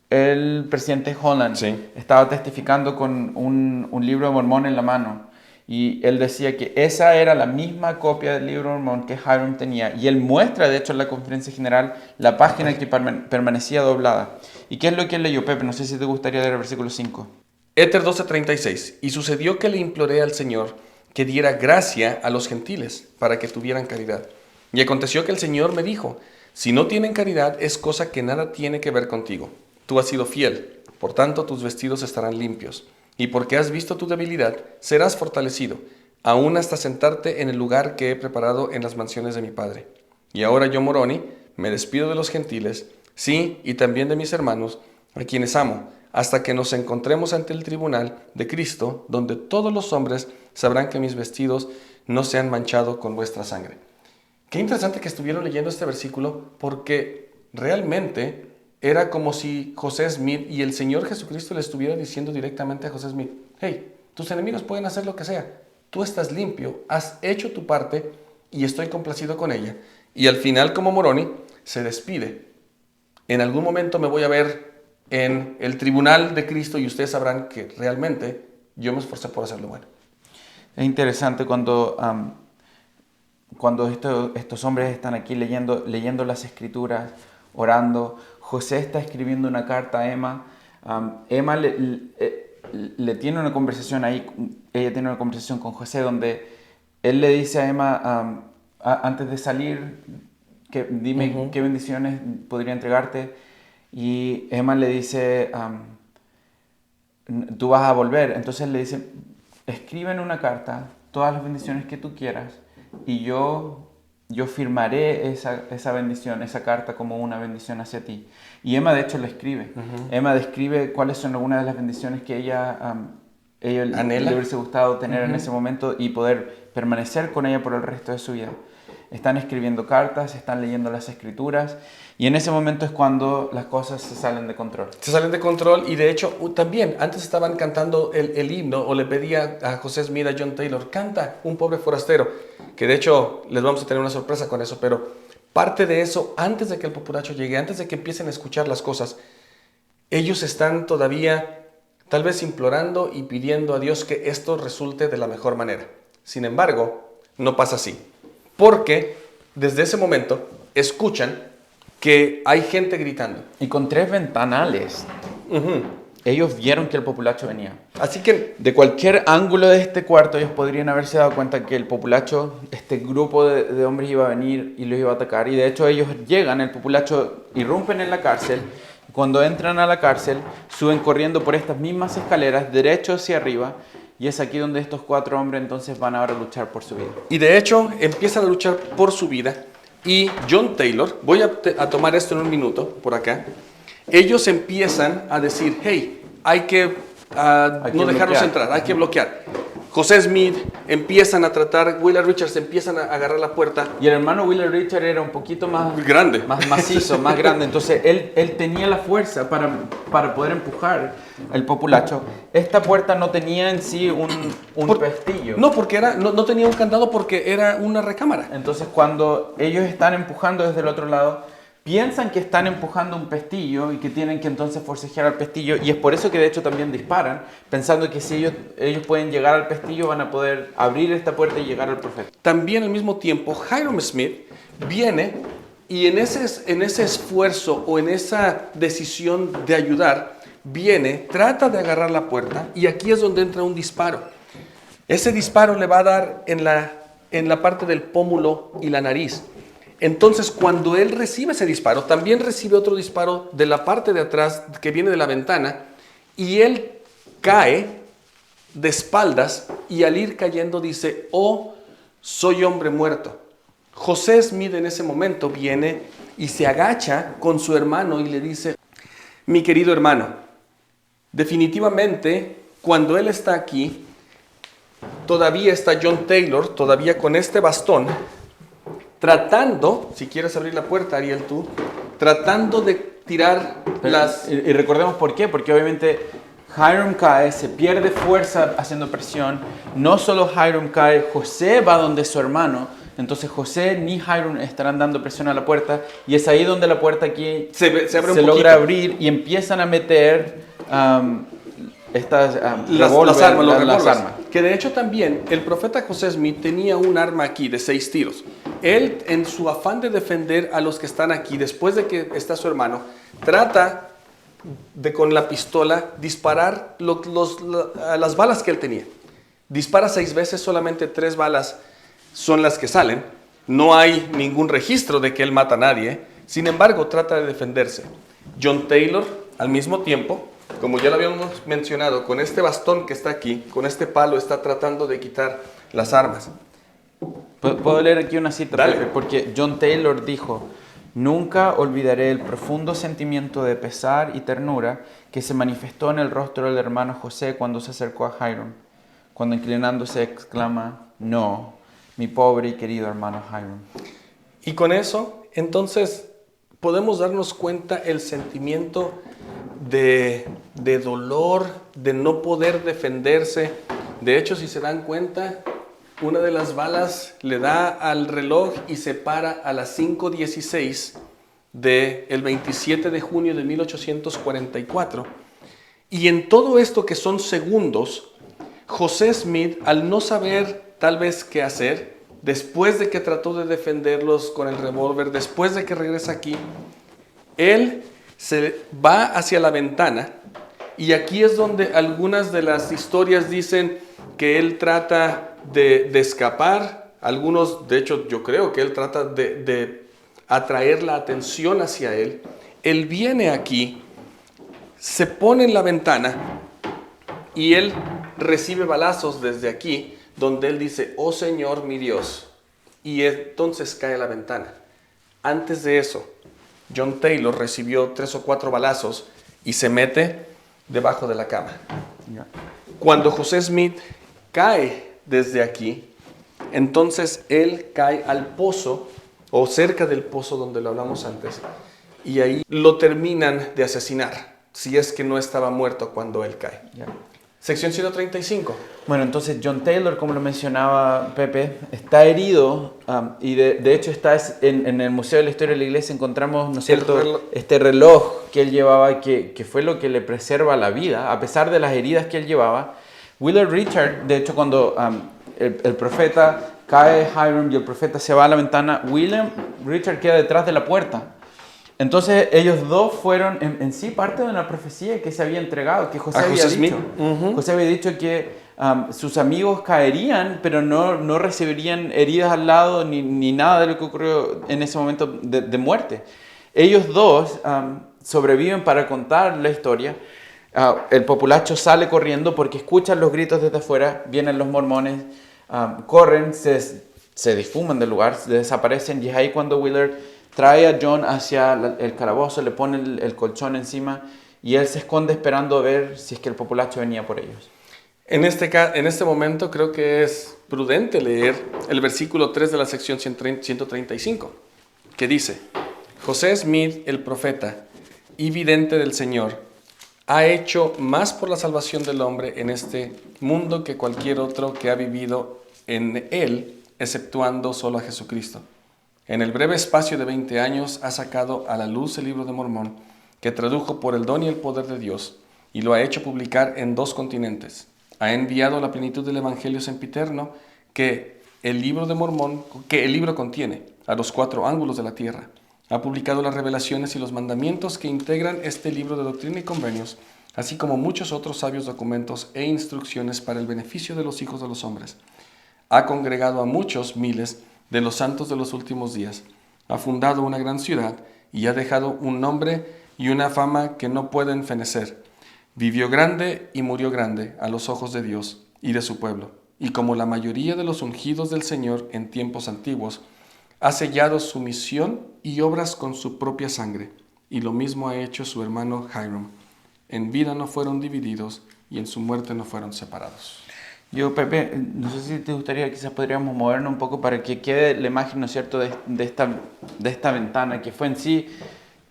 el presidente Holland estaba testificando con un libro de Mormón en la mano? Y él decía que esa era la misma copia del libro de Mormón que Hiram tenía. Y él muestra, de hecho, en la conferencia general, la página que permanecía doblada. ¿Y qué es lo que él leyó, Pepe? No sé si te gustaría leer el versículo 5. Éter 12:36. Y sucedió que le imploré al Señor que diera gracia a los gentiles para que tuvieran caridad. Y aconteció que el Señor me dijo: si no tienen caridad, es cosa que nada tiene que ver contigo. Tú has sido fiel, por tanto tus vestidos estarán limpios. Y porque has visto tu debilidad, serás fortalecido, aún hasta sentarte en el lugar que he preparado en las mansiones de mi Padre. Y ahora yo, Moroni, me despido de los gentiles, sí, y también de mis hermanos, a quienes amo, hasta que nos encontremos ante el tribunal de Cristo, donde todos los hombres sabrán que mis vestidos no se han manchado con vuestra sangre. Qué interesante que estuvieron leyendo este versículo, porque realmente era como si José Smith y el Señor Jesucristo le estuviera diciendo directamente a José Smith: hey, tus enemigos pueden hacer lo que sea, tú estás limpio, has hecho tu parte y estoy complacido con ella. Y al final, como Moroni, se despide. En algún momento me voy a ver en el tribunal de Cristo y ustedes sabrán que realmente yo me esforcé por hacer lo bueno. Es interesante cuando estos hombres están aquí leyendo las escrituras, orando. José está escribiendo una carta a Emma. Emma le tiene una conversación ahí, ella tiene una conversación con José donde él le dice a Emma, antes de salir, dime qué bendiciones podría entregarte. Y Emma le dice, tú vas a volver. Entonces le dice, escribe en una carta todas las bendiciones que tú quieras y yo firmaré esa bendición, esa carta como una bendición hacia ti. Y Emma de hecho lo escribe. Emma describe cuáles son algunas de las bendiciones que ella le hubiese gustado tener en ese momento y poder permanecer con ella por el resto de su vida. Están escribiendo cartas, están leyendo las escrituras y en ese momento es cuando las cosas se salen de control. Se salen de control y de hecho también antes estaban cantando el himno o le pedía a José Smith, a John Taylor, canta Un pobre forastero, que de hecho les vamos a tener una sorpresa con eso, pero parte de eso, antes de que el populacho llegue, antes de que empiecen a escuchar las cosas, ellos están todavía tal vez implorando y pidiendo a Dios que esto resulte de la mejor manera. Sin embargo, no pasa así. Porque desde ese momento escuchan que hay gente gritando. Y con 3 ventanales. Ellos vieron que el populacho venía. Así que de cualquier ángulo de este cuarto ellos podrían haberse dado cuenta que el populacho, este grupo de hombres iba a venir y los iba a atacar. Y de hecho ellos llegan, el populacho irrumpen en la cárcel. Cuando entran a la cárcel, suben corriendo por estas mismas escaleras, derecho hacia arriba. Y es aquí donde estos 4 hombres entonces van ahora a luchar por su vida. Y de hecho empiezan a luchar por su vida. Y John Taylor, voy a tomar esto en un minuto, por acá. Ellos empiezan a decir, hey, hay que no dejarlos entrar, hay que bloquear. José Smith empiezan a tratar, Willard Richards empiezan a agarrar la puerta. Y el hermano Willard Richards era un poquito más grande, más macizo, más grande. Entonces él tenía la fuerza para poder empujar el populacho. Esta puerta no tenía en sí un pestillo. No, porque no tenía un candado porque era una recámara. Entonces cuando ellos están empujando desde el otro lado, piensan que están empujando un pestillo y que tienen que entonces forcejear al pestillo. Y es por eso que de hecho también disparan, pensando que si ellos pueden llegar al pestillo van a poder abrir esta puerta y llegar al profeta. También al mismo tiempo Hiram Smith viene y en ese esfuerzo o en esa decisión de ayudar, trata de agarrar la puerta y aquí es donde entra un disparo. Ese disparo le va a dar en la en la parte del pómulo y la nariz. Entonces, cuando él recibe ese disparo, también recibe otro disparo de la parte de atrás que viene de la ventana, y él cae de espaldas, y al ir cayendo dice: oh, soy hombre muerto. José Smith en ese momento viene y se agacha con su hermano y le dice: mi querido hermano, definitivamente cuando él está aquí, todavía está John Taylor, todavía con este bastón, tratando, si quieres abrir la puerta, Ariel, tú, tratando de tirar las... Y recordemos por qué, porque obviamente Hiram cae, se pierde fuerza haciendo presión. No solo Hiram cae, José va donde su hermano. Entonces José ni Hiram estarán dando presión a la puerta. Y es ahí donde la puerta aquí se abre un logra poquito. abrir y empiezan a meter estas las armas. armas. Que de hecho también el profeta José Smith tenía un arma aquí de 6 tiros. Él, en su afán de defender a los que están aquí, después de que está su hermano, trata de con la pistola disparar las balas que él tenía. Dispara 6 veces, solamente 3 balas son las que salen. No hay ningún registro de que él mata a nadie. Sin embargo, trata de defenderse. John Taylor, al mismo tiempo, como ya lo habíamos mencionado, con este bastón que está aquí, con este palo, está tratando de quitar las armas. ¿Puedo leer aquí una cita? Dale. Porque John Taylor dijo: nunca olvidaré el profundo sentimiento de pesar y ternura que se manifestó en el rostro del hermano José cuando se acercó a Hiram, cuando inclinándose exclama: no, mi pobre y querido hermano Hiram. Y con eso, entonces, podemos darnos cuenta el sentimiento de dolor, de no poder defenderse. De hecho, si se dan cuenta, una de las balas le da al reloj y se para a las 5:16 del 27 de junio de 1844. Y en todo esto que son segundos, José Smith, al no saber tal vez qué hacer, después de que trató de defenderlos con el revólver, después de que regresa aquí, él se va hacia la ventana, y aquí es donde algunas de las historias dicen que él trata de escapar. Algunos, de hecho, yo creo que él trata de atraer la atención hacia él. Él viene aquí, se pone en la ventana y él recibe balazos desde aquí, donde él dice: oh Señor mi Dios, y entonces cae a la ventana. Antes de eso, John Taylor recibió 3 o 4 balazos y se mete debajo de la cama. Cuando José Smith cae desde aquí, entonces él cae al pozo, o cerca del pozo donde lo hablamos antes, y ahí lo terminan de asesinar, si es que no estaba muerto cuando él cae. Sección 135. Bueno, entonces John Taylor, como lo mencionaba Pepe, está herido, y de hecho está en el Museo de la Historia de la Iglesia. Encontramos, ¿no es cierto?, este reloj que él llevaba, que fue lo que le preserva la vida, a pesar de las heridas que él llevaba. Willard Richard, de hecho, cuando el profeta cae, Hiram, y el profeta se va a la ventana, William Richard queda detrás de la puerta. Entonces ellos dos fueron en sí parte de una profecía que se había entregado, que José había dicho. José había dicho que sus amigos caerían, pero no recibirían heridas al lado ni nada de lo que ocurrió en ese momento de muerte. Ellos dos sobreviven para contar la historia. El populacho sale corriendo porque escuchan los gritos desde afuera, vienen los mormones, corren, se difuman del lugar, se desaparecen, y es ahí cuando Willard trae a John hacia el calabozo, le pone el colchón encima y él se esconde esperando a ver si es que el populacho venía por ellos. En este momento creo que es prudente leer el versículo 3 de la sección 135, que dice: José Smith, el profeta y vidente del Señor, ha hecho más por la salvación del hombre en este mundo que cualquier otro que ha vivido en él, exceptuando solo a Jesucristo. En el breve espacio de 20 años ha sacado a la luz el libro de Mormón, que tradujo por el don y el poder de Dios, y lo ha hecho publicar en 2 continentes. Ha enviado la plenitud del Evangelio sempiterno que el libro contiene a los 4 ángulos de la tierra. Ha publicado las revelaciones y los mandamientos que integran este libro de doctrina y convenios, así como muchos otros sabios documentos e instrucciones para el beneficio de los hijos de los hombres. Ha congregado a muchos miles de los santos de los últimos días. Ha fundado una gran ciudad y ha dejado un nombre y una fama que no pueden fenecer. Vivió grande y murió grande a los ojos de Dios y de su pueblo. Y como la mayoría de los ungidos del Señor en tiempos antiguos, ha sellado su misión y obras con su propia sangre. Y lo mismo ha hecho su hermano Hiram. En vida no fueron divididos y en su muerte no fueron separados. Yo, Pepe, no sé si te gustaría, quizás podríamos movernos un poco para que quede la imagen, ¿no es cierto?, de esta ventana, que fue en sí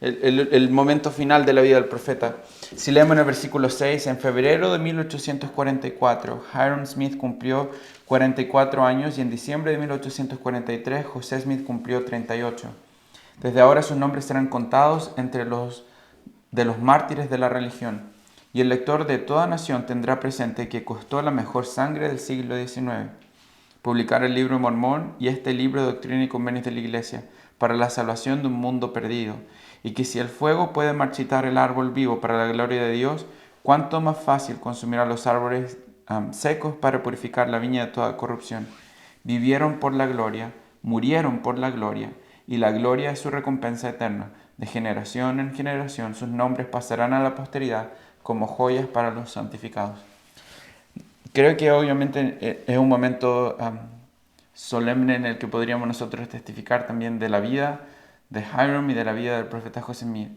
el momento final de la vida del profeta. Si leemos en el versículo 6, en febrero de 1844, Hiram Smith cumplió 44 años y en diciembre de 1843, José Smith cumplió 38. Desde ahora sus nombres serán contados entre los de los mártires de la religión. Y el lector de toda nación tendrá presente que costó la mejor sangre del siglo XIX publicar el libro de Mormón y este libro de doctrina y convenios de la Iglesia para la salvación de un mundo perdido, y que si el fuego puede marchitar el árbol vivo para la gloria de Dios, cuánto más fácil consumirá los árboles secos para purificar la viña de toda corrupción. Vivieron por la gloria, murieron por la gloria, y la gloria es su recompensa eterna. De generación en generación sus nombres pasarán a la posteridad como joyas para los santificados. Creo que obviamente es un momento solemne en el que podríamos nosotros testificar también de la vida de Hiram y de la vida del profeta José Smith.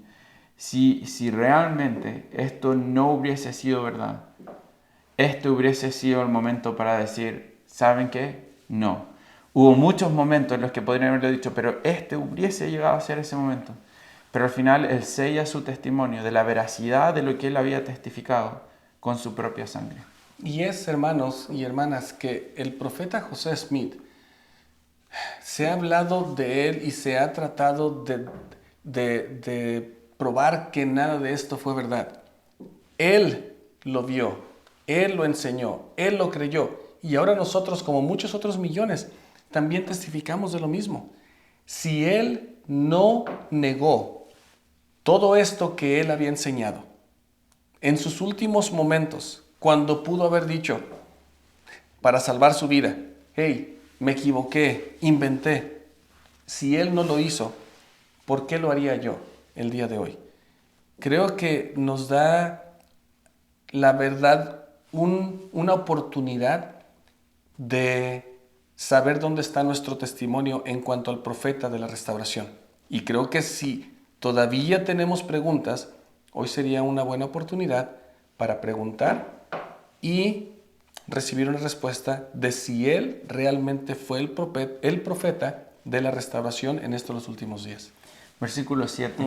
Si realmente esto no hubiese sido verdad, este hubiese sido el momento para decir, ¿saben qué? No. Hubo muchos momentos en los que podrían haberlo dicho, pero este hubiese llegado a ser ese momento. Pero al final él sella su testimonio de la veracidad de lo que él había testificado con su propia sangre. Y es, hermanos y hermanas, que el profeta José Smith, se ha hablado de él y se ha tratado de probar que nada de esto fue verdad. Él lo vio, él lo enseñó, él lo creyó. Y ahora nosotros, como muchos otros millones, también testificamos de lo mismo. Si él no negó todo esto que él había enseñado, en sus últimos momentos, cuando pudo haber dicho, para salvar su vida, hey, me equivoqué, inventé. Si él no lo hizo, ¿por qué lo haría yo el día de hoy? Creo que nos da la verdad una oportunidad de saber dónde está nuestro testimonio en cuanto al profeta de la restauración. Y creo que si todavía tenemos preguntas, hoy sería una buena oportunidad para preguntar y recibir una respuesta de si él realmente fue el profeta de la restauración en estos los últimos días. Versículo 7.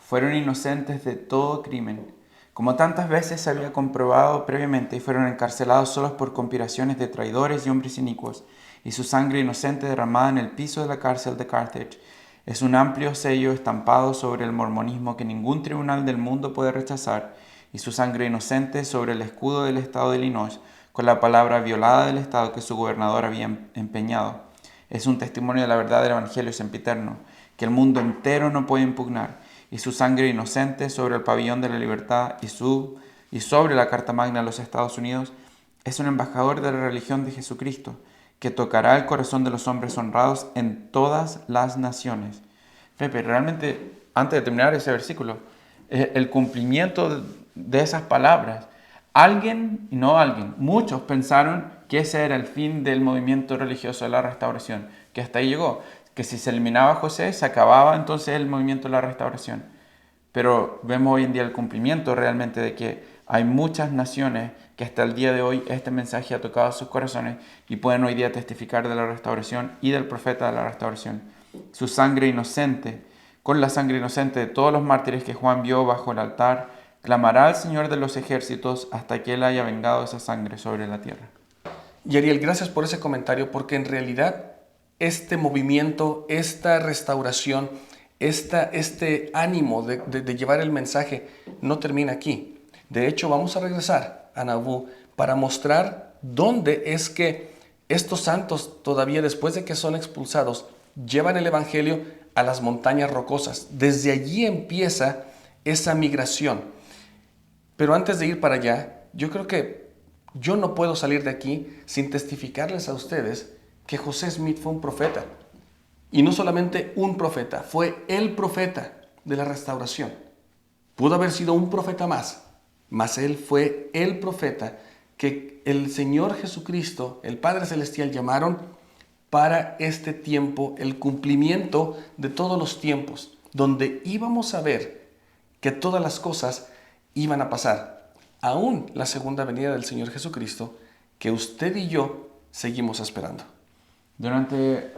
Fueron inocentes de todo crimen, como tantas veces se había comprobado previamente, y fueron encarcelados solos por conspiraciones de traidores y hombres inicuos, y su sangre inocente derramada en el piso de la cárcel de Carthage es un amplio sello estampado sobre el mormonismo que ningún tribunal del mundo puede rechazar, y su sangre inocente sobre el escudo del estado de Illinois, con la palabra violada del estado que su gobernador había empeñado. Es un testimonio de la verdad del evangelio sempiterno, que el mundo entero no puede impugnar, y su sangre inocente sobre el pabellón de la libertad y sobre la Carta Magna de los Estados Unidos es un embajador de la religión de Jesucristo, que tocará el corazón de los hombres honrados en todas las naciones. Pepe, realmente, antes de terminar ese versículo, el cumplimiento de esas palabras, muchos pensaron que ese era el fin del movimiento religioso de la restauración, que hasta ahí llegó, que si se eliminaba a José, se acababa entonces el movimiento de la restauración. Pero vemos hoy en día el cumplimiento realmente de que hay muchas naciones que hasta el día de hoy este mensaje ha tocado sus corazones y pueden hoy día testificar de la restauración y del profeta de la restauración. Su sangre inocente, con la sangre inocente de todos los mártires que Juan vio bajo el altar, clamará al Señor de los ejércitos hasta que Él haya vengado esa sangre sobre la tierra. Y Ariel, gracias por ese comentario, porque en realidad este movimiento, esta restauración, este ánimo de llevar el mensaje no termina aquí. De hecho, vamos a regresar a Nauvoo para mostrar dónde es que estos santos, todavía después de que son expulsados, llevan el evangelio a las montañas rocosas. Desde allí empieza esa migración. Pero antes de ir para allá, yo creo que yo no puedo salir de aquí sin testificarles a ustedes que José Smith fue un profeta. Y no solamente un profeta, fue el profeta de la restauración. Pudo haber sido un profeta más, mas él fue el profeta que el Señor Jesucristo, el Padre Celestial, llamaron para este tiempo, el cumplimiento de todos los tiempos, donde íbamos a ver que todas las cosas iban a pasar, aún la segunda venida del Señor Jesucristo, que usted y yo seguimos esperando. Durante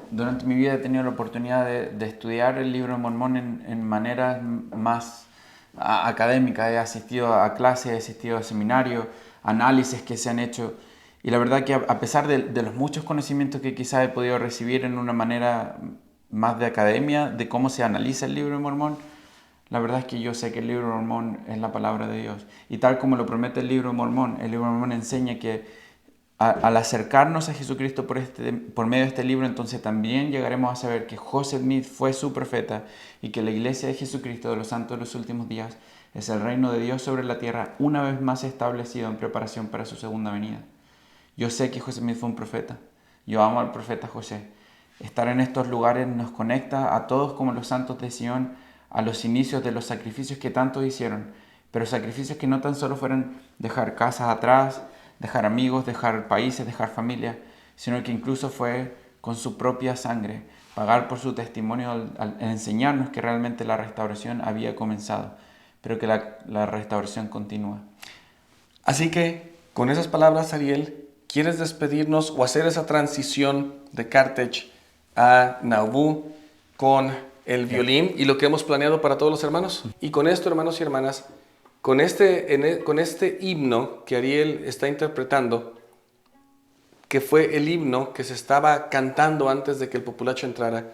mi vida he tenido la oportunidad de estudiar el libro de Mormón en maneras más académicas. He asistido a clases, he asistido a seminarios, análisis que se han hecho. Y la verdad que a pesar de los muchos conocimientos que quizás he podido recibir en una manera más de academia, de cómo se analiza el libro de Mormón, la verdad es que yo sé que el libro de Mormón es la palabra de Dios. Y tal como lo promete el libro de Mormón enseña que al acercarnos a Jesucristo por medio de este libro, entonces también llegaremos a saber que José Smith fue su profeta y que la iglesia de Jesucristo de los santos de los últimos días es el reino de Dios sobre la tierra, una vez más establecido en preparación para su segunda venida. Yo sé que José Smith fue un profeta. Yo amo al profeta José. Estar en estos lugares nos conecta a todos como los santos de Sion a los inicios de los sacrificios que tantos hicieron, pero sacrificios que no tan solo fueron dejar casas atrás, dejar amigos, dejar países, dejar familia, sino que incluso fue con su propia sangre, pagar por su testimonio al enseñarnos que realmente la restauración había comenzado, pero que la restauración continúa. Así que, con esas palabras, Ariel, ¿quieres despedirnos o hacer esa transición de Carthage a Nauvoo con el violín y lo que hemos planeado para todos los hermanos? Y con esto, hermanos y hermanas, con este himno que Ariel está interpretando, que fue el himno que se estaba cantando antes de que el populacho entrara,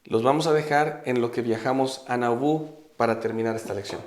los vamos a dejar en lo que viajamos a Nauvoo para terminar esta lección.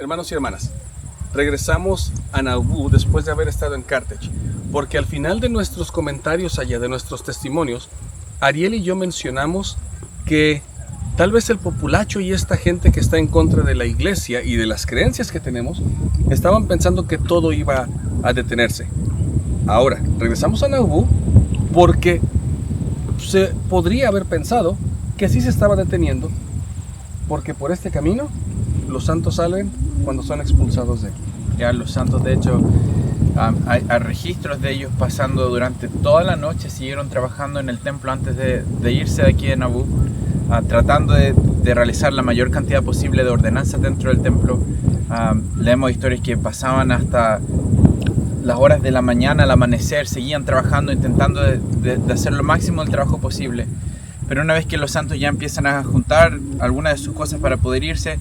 hermanos y hermanas, regresamos a Nauvoo después de haber estado en Carthage, porque al final de nuestros comentarios allá, de nuestros testimonios, Ariel y yo mencionamos que tal vez el populacho y esta gente que está en contra de la iglesia y de las creencias que tenemos, estaban pensando que todo iba a detenerse. Ahora, regresamos a Nauvoo porque se podría haber pensado que sí se estaba deteniendo, porque por este camino los santos salen cuando son expulsados de aquí. Ya los santos, de hecho, hay registros de ellos pasando durante toda la noche, siguieron trabajando en el templo antes de irse de aquí de Nauvoo, tratando de realizar la mayor cantidad posible de ordenanzas dentro del templo. Leemos historias que pasaban hasta las horas de la mañana, al amanecer, seguían trabajando, intentando de hacer lo máximo del trabajo posible. Pero una vez que los santos ya empiezan a juntar algunas de sus cosas para poder irse,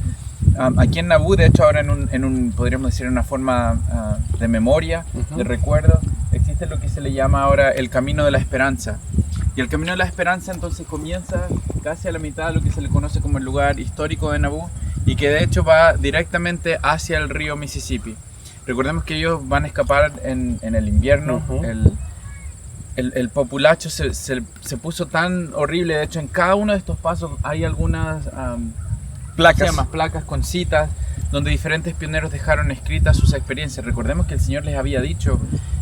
aquí en Nauvoo, de hecho ahora podríamos decir, en una forma de memoria, de recuerdo, existe lo que se le llama ahora el Camino de la Esperanza. Y el Camino de la Esperanza entonces comienza casi a la mitad de lo que se le conoce como el lugar histórico de Nauvoo, y que de hecho va directamente hacia el río Mississippi. Recordemos que ellos van a escapar en el invierno. El populacho se puso tan horrible. De hecho, en cada uno de estos pasos hay algunas placas con citas donde diferentes pioneros dejaron escritas sus experiencias. Recordemos que el Señor les había dicho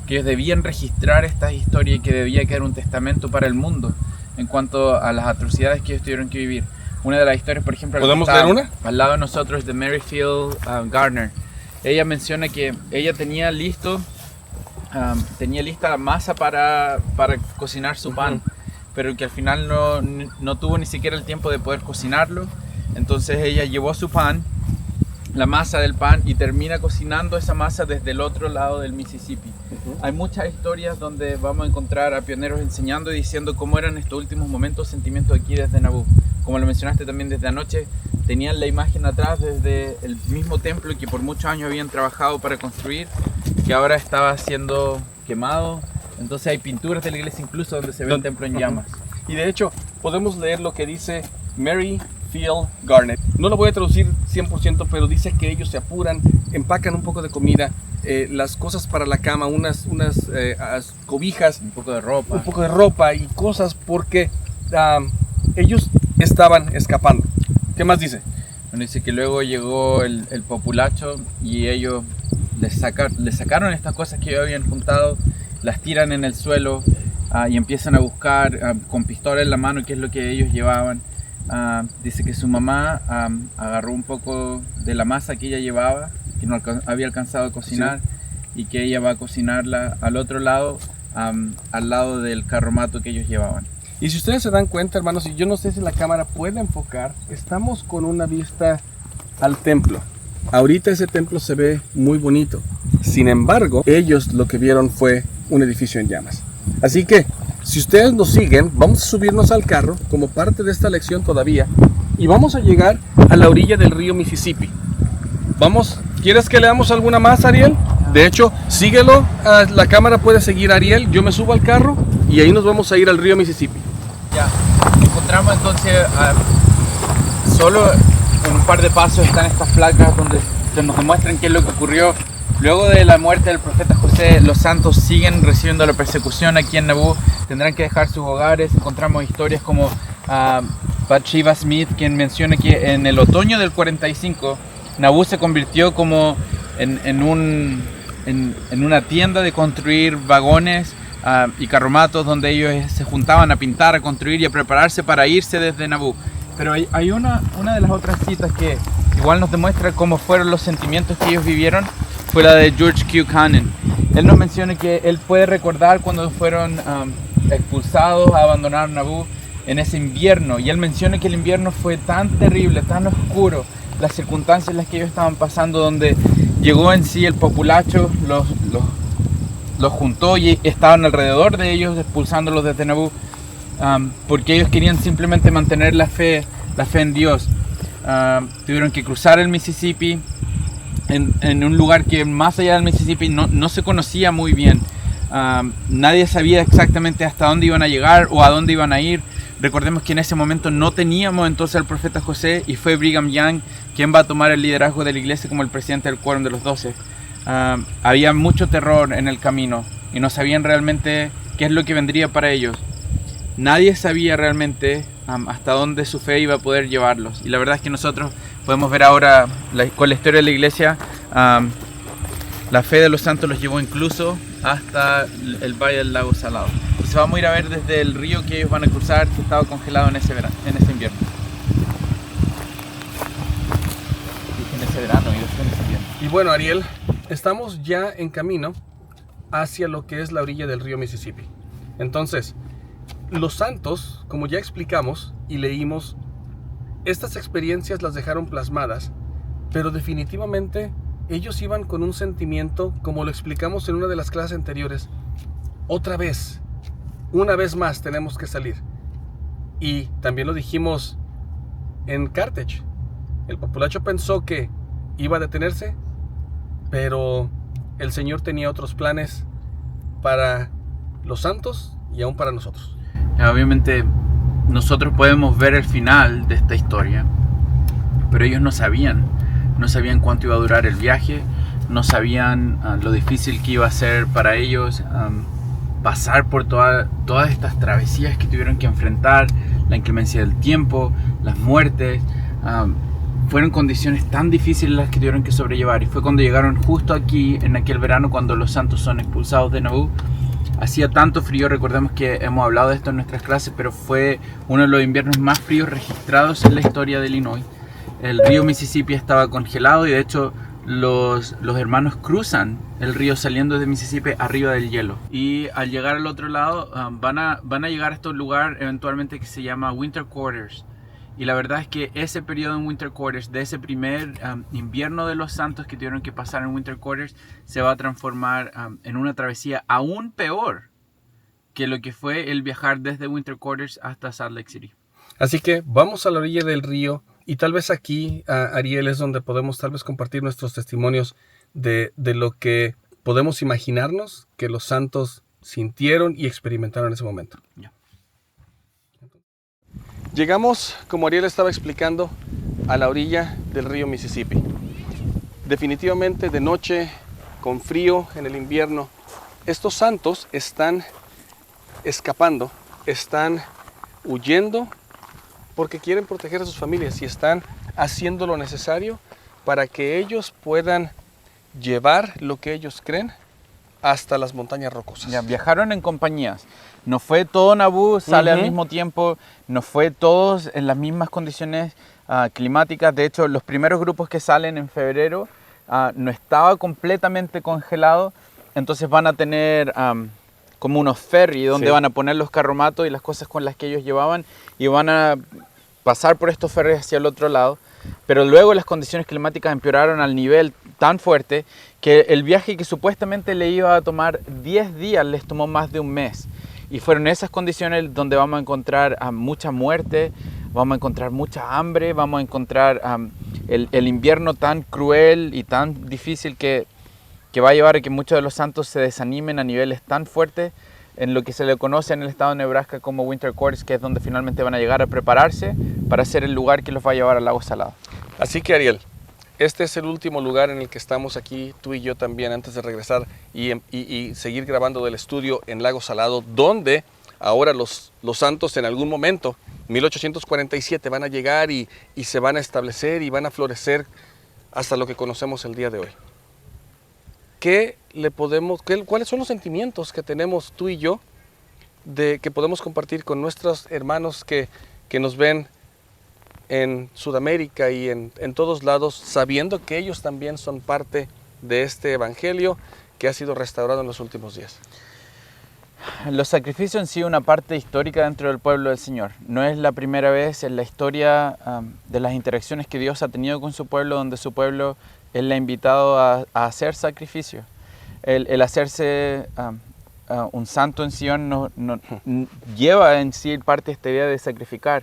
que ellos debían registrar estas historias y que debía quedar un testamento para el mundo en cuanto a las atrocidades que ellos tuvieron que vivir. Una de las historias, por ejemplo, ¿podemos leer una? Al lado de nosotros, de Merrifield Gardner. Ella menciona que ella tenía lista la masa para cocinar su pan, pero que al final no tuvo ni siquiera el tiempo de poder cocinarlo. Entonces ella llevó su pan, la masa del pan, y termina cocinando esa masa desde el otro lado del Mississippi. Hay muchas historias donde vamos a encontrar a pioneros enseñando y diciendo cómo eran estos últimos momentos, sentimientos aquí desde Nauvoo. Como lo mencionaste también, desde anoche tenían la imagen atrás desde el mismo templo que por muchos años habían trabajado para construir, que ahora estaba siendo quemado. Entonces hay pinturas de la iglesia incluso donde se ve el templo en llamas. Y de hecho podemos leer lo que dice Merrifield Gardner. No lo voy a traducir 100%, pero dice que ellos se apuran, empacan un poco de comida, las cosas para la cama, unas cobijas, un poco de ropa y cosas, porque ellos estaban escapando. ¿Qué más dice? Bueno, dice que luego llegó el populacho y ellos les sacaron estas cosas que ellos habían juntado, las tiran en el suelo y empiezan a buscar con pistola en la mano qué es lo que ellos llevaban. Dice que su mamá agarró un poco de la masa que ella llevaba, que no había alcanzado a cocinar, y que ella va a cocinarla al otro lado, al lado del carromato que ellos llevaban. Y si ustedes se dan cuenta, hermanos, y yo no sé si la cámara puede enfocar, estamos con una vista al templo. Ahorita ese templo se ve muy bonito. Sin embargo, ellos lo que vieron fue un edificio en llamas. Así que, si ustedes nos siguen, vamos a subirnos al carro como parte de esta lección todavía, y vamos a llegar a la orilla del río Mississippi. Vamos, ¿quieres que leamos alguna más, Ariel? De hecho, síguelo, la cámara puede seguir a Ariel, yo me subo al carro y ahí nos vamos a ir al río Mississippi. Ya, encontramos entonces, solo en un par de pasos están estas placas donde nos demuestran qué es lo que ocurrió. Luego de la muerte del profeta José, los santos siguen recibiendo la persecución aquí en Nauvoo, tendrán que dejar sus hogares. Encontramos historias como Bathsheba Smith, quien menciona que en el otoño del 45, Nauvoo se convirtió como en una tienda de construir vagones y carromatos donde ellos se juntaban a pintar, a construir y a prepararse para irse desde Nauvoo. Pero hay una de las otras citas que igual nos demuestra cómo fueron los sentimientos que ellos vivieron, fue la de George Q. Cannon. Él nos menciona que él puede recordar cuando fueron expulsados a abandonar Nauvoo en ese invierno, y él menciona que el invierno fue tan terrible, tan oscuro, las circunstancias en las que ellos estaban pasando, donde llegó en sí el populacho, los juntó y estaban alrededor de ellos expulsándolos desde Nauvoo, porque ellos querían simplemente mantener la fe en Dios. Tuvieron que cruzar el Mississippi en un lugar que más allá del Mississippi no se conocía muy bien. Nadie sabía exactamente hasta dónde iban a llegar o a dónde iban a ir. Recordemos que en ese momento no teníamos entonces al profeta José y fue Brigham Young quien va a tomar el liderazgo de la iglesia como el presidente del Quórum de los 12. Había mucho terror en el camino y no sabían realmente qué es lo que vendría para ellos. Nadie sabía realmente hasta dónde su fe iba a poder llevarlos. Y la verdad es que nosotros podemos ver ahora con la historia de la iglesia, la fe de los santos los llevó incluso hasta el Valle del Lago Salado. Y se vamos a ir a ver desde el río que ellos van a cruzar, que estaba congelado en ese invierno. En ese verano y después en ese invierno. Y bueno, Ariel, estamos ya en camino hacia lo que es la orilla del río Mississippi. Entonces, los santos, como ya explicamos y leímos, estas experiencias las dejaron plasmadas, pero definitivamente ellos iban con un sentimiento, como lo explicamos en una de las clases anteriores, otra vez, una vez más tenemos que salir. Y también lo dijimos en Carthage. El populacho pensó que iba a detenerse, pero el Señor tenía otros planes para los santos y aún para nosotros. Obviamente nosotros podemos ver el final de esta historia, pero ellos no sabían cuánto iba a durar el viaje, no sabían lo difícil que iba a ser para ellos pasar por todas estas travesías que tuvieron que enfrentar, la inclemencia del tiempo, las muertes. Fueron condiciones tan difíciles las que tuvieron que sobrellevar, y fue cuando llegaron justo aquí en aquel verano cuando los santos son expulsados de Nauvoo. Hacía tanto frío, recordemos que hemos hablado de esto en nuestras clases, pero fue uno de los inviernos más fríos registrados en la historia de Illinois. El río Mississippi estaba congelado y de hecho los hermanos cruzan el río saliendo de Mississippi arriba del hielo. Y al llegar al otro lado van a llegar a este lugar eventualmente que se llama Winter Quarters. Y la verdad es que ese periodo en Winter Quarters, de ese primer invierno de los santos que tuvieron que pasar en Winter Quarters, se va a transformar en una travesía aún peor que lo que fue el viajar desde Winter Quarters hasta Salt Lake City. Así que vamos a la orilla del río y tal vez aquí, Ariel, es donde podemos tal vez compartir nuestros testimonios de lo que podemos imaginarnos que los santos sintieron y experimentaron en ese momento. Yeah. Llegamos, como Ariel estaba explicando, a la orilla del río Mississippi. Definitivamente de noche, con frío en el invierno, estos santos están escapando, están huyendo porque quieren proteger a sus familias y están haciendo lo necesario para que ellos puedan llevar lo que ellos creen hasta las montañas rocosas. Ya, viajaron en compañías. No fue todo Nauvoo sale al mismo tiempo, no fue todos en las mismas condiciones climáticas. De hecho, los primeros grupos que salen en febrero no estaba completamente congelado, entonces van a tener como unos ferries donde van a poner los carromatos y las cosas con las que ellos llevaban y van a pasar por estos ferries hacia el otro lado. Pero luego las condiciones climáticas empeoraron al nivel tan fuerte que el viaje que supuestamente le iba a tomar 10 días les tomó más de un mes. Y fueron esas condiciones donde vamos a encontrar mucha muerte, vamos a encontrar mucha hambre, vamos a encontrar el invierno tan cruel y tan difícil que va a llevar a que muchos de los santos se desanimen a niveles tan fuertes en lo que se le conoce en el estado de Nebraska como Winter Quarters, que es donde finalmente van a llegar a prepararse para ser el lugar que los va a llevar al lago Salado. Así que, Ariel, este es el último lugar en el que estamos aquí, tú y yo también, antes de regresar y seguir grabando del estudio en Lago Salado, donde ahora los santos en algún momento, 1847, van a llegar y se van a establecer y van a florecer hasta lo que conocemos el día de hoy. ¿Cuáles son los sentimientos que tenemos tú y yo que podemos compartir con nuestros hermanos que nos ven en Sudamérica y en todos lados, sabiendo que ellos también son parte de este evangelio que ha sido restaurado en los últimos días? Los sacrificios han sido una parte histórica dentro del pueblo del Señor. No es la primera vez en la historia de las interacciones que Dios ha tenido con su pueblo, donde su pueblo Él le ha invitado a hacer sacrificio. El hacerse un santo en Sion lleva en sí parte de esta idea de sacrificar.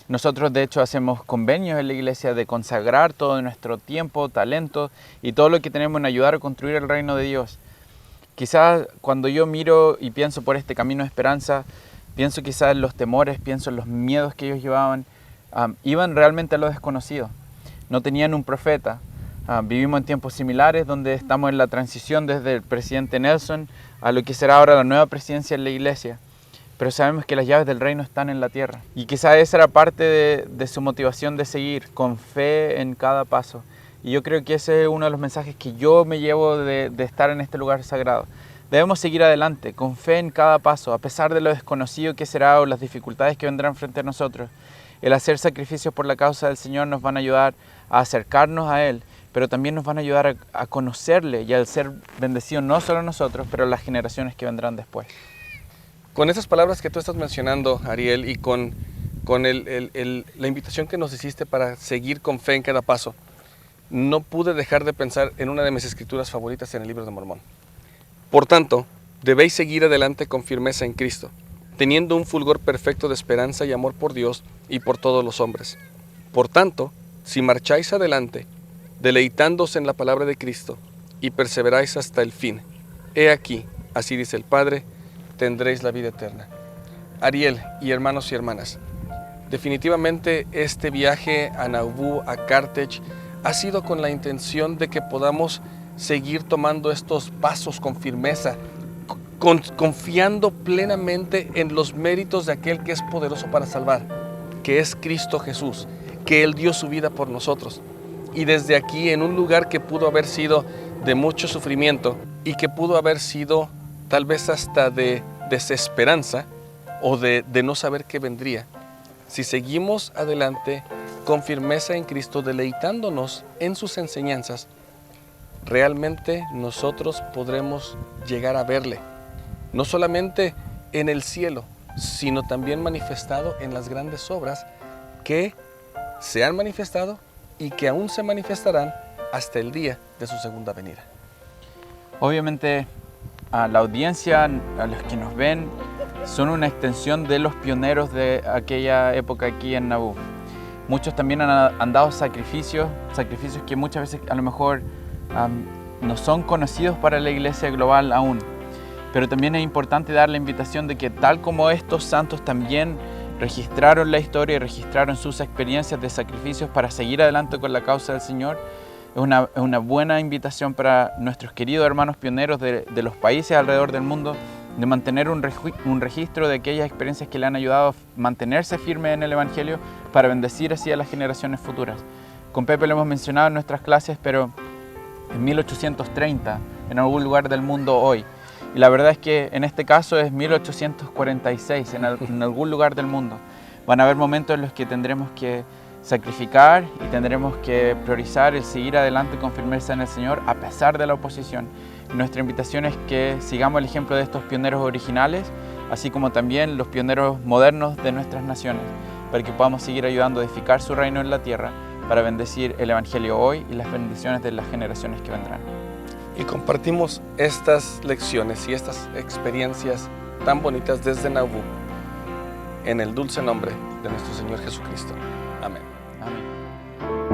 Nosotros de hecho hacemos convenios en la iglesia de consagrar todo nuestro tiempo, talento y todo lo que tenemos en ayudar a construir el reino de Dios. Quizás cuando yo miro y pienso por este camino de esperanza, pienso quizás en los temores, pienso en los miedos que ellos llevaban. Iban realmente a lo desconocido. No tenían un profeta. Vivimos en tiempos similares donde estamos en la transición desde el presidente Nelson a lo que será ahora la nueva presidencia en la iglesia. Pero sabemos que las llaves del reino están en la tierra. Y quizás esa era parte de su motivación de seguir, con fe en cada paso. Y yo creo que ese es uno de los mensajes que yo me llevo de estar en este lugar sagrado. Debemos seguir adelante, con fe en cada paso, a pesar de lo desconocido que será o las dificultades que vendrán frente a nosotros. El hacer sacrificios por la causa del Señor nos van a ayudar a acercarnos a Él, pero también nos van a ayudar a conocerle y a ser bendecidos no solo nosotros, pero las generaciones que vendrán después. Con esas palabras que tú estás mencionando, Ariel, y con la invitación que nos hiciste para seguir con fe en cada paso, no pude dejar de pensar en una de mis escrituras favoritas en el Libro de Mormón. Por tanto, debéis seguir adelante con firmeza en Cristo, teniendo un fulgor perfecto de esperanza y amor por Dios y por todos los hombres. Por tanto, si marcháis adelante, deleitándoos en la palabra de Cristo y perseveráis hasta el fin, he aquí, así dice el Padre, tendréis la vida eterna. Ariel y hermanos y hermanas, definitivamente este viaje a Nauvoo, a Carthage, ha sido con la intención de que podamos seguir tomando estos pasos con firmeza, confiando plenamente en los méritos de aquel que es poderoso para salvar, que es Cristo Jesús, que Él dio su vida por nosotros. Y desde aquí, en un lugar que pudo haber sido de mucho sufrimiento y que pudo haber sido tal vez hasta de desesperanza o de no saber qué vendría, si seguimos adelante con firmeza en Cristo, deleitándonos en sus enseñanzas, realmente nosotros podremos llegar a verle, no solamente en el cielo, sino también manifestado en las grandes obras que se han manifestado y que aún se manifestarán hasta el día de su segunda venida. Obviamente, a la audiencia, a los que nos ven, son una extensión de los pioneros de aquella época aquí en Nauvoo. Muchos también han dado sacrificios que muchas veces a lo mejor no son conocidos para la iglesia global aún. Pero también es importante dar la invitación de que tal como estos santos también registraron la historia y registraron sus experiencias de sacrificios para seguir adelante con la causa del Señor, es una buena invitación para nuestros queridos hermanos pioneros de los países alrededor del mundo de mantener un registro de aquellas experiencias que le han ayudado a mantenerse firme en el Evangelio para bendecir así a las generaciones futuras. Con Pepe lo hemos mencionado en nuestras clases, pero en 1830, en algún lugar del mundo hoy. Y la verdad es que en este caso es 1846, en algún lugar del mundo. Van a haber momentos en los que tendremos que sacrificar y tendremos que priorizar el seguir adelante con firmeza en el Señor a pesar de la oposición. Nuestra invitación es que sigamos el ejemplo de estos pioneros originales, así como también los pioneros modernos de nuestras naciones, para que podamos seguir ayudando a edificar su reino en la tierra, para bendecir el Evangelio hoy y las bendiciones de las generaciones que vendrán. Y compartimos estas lecciones y estas experiencias tan bonitas desde Nauvoo, en el dulce nombre de nuestro Señor Jesucristo. Amén. Amén.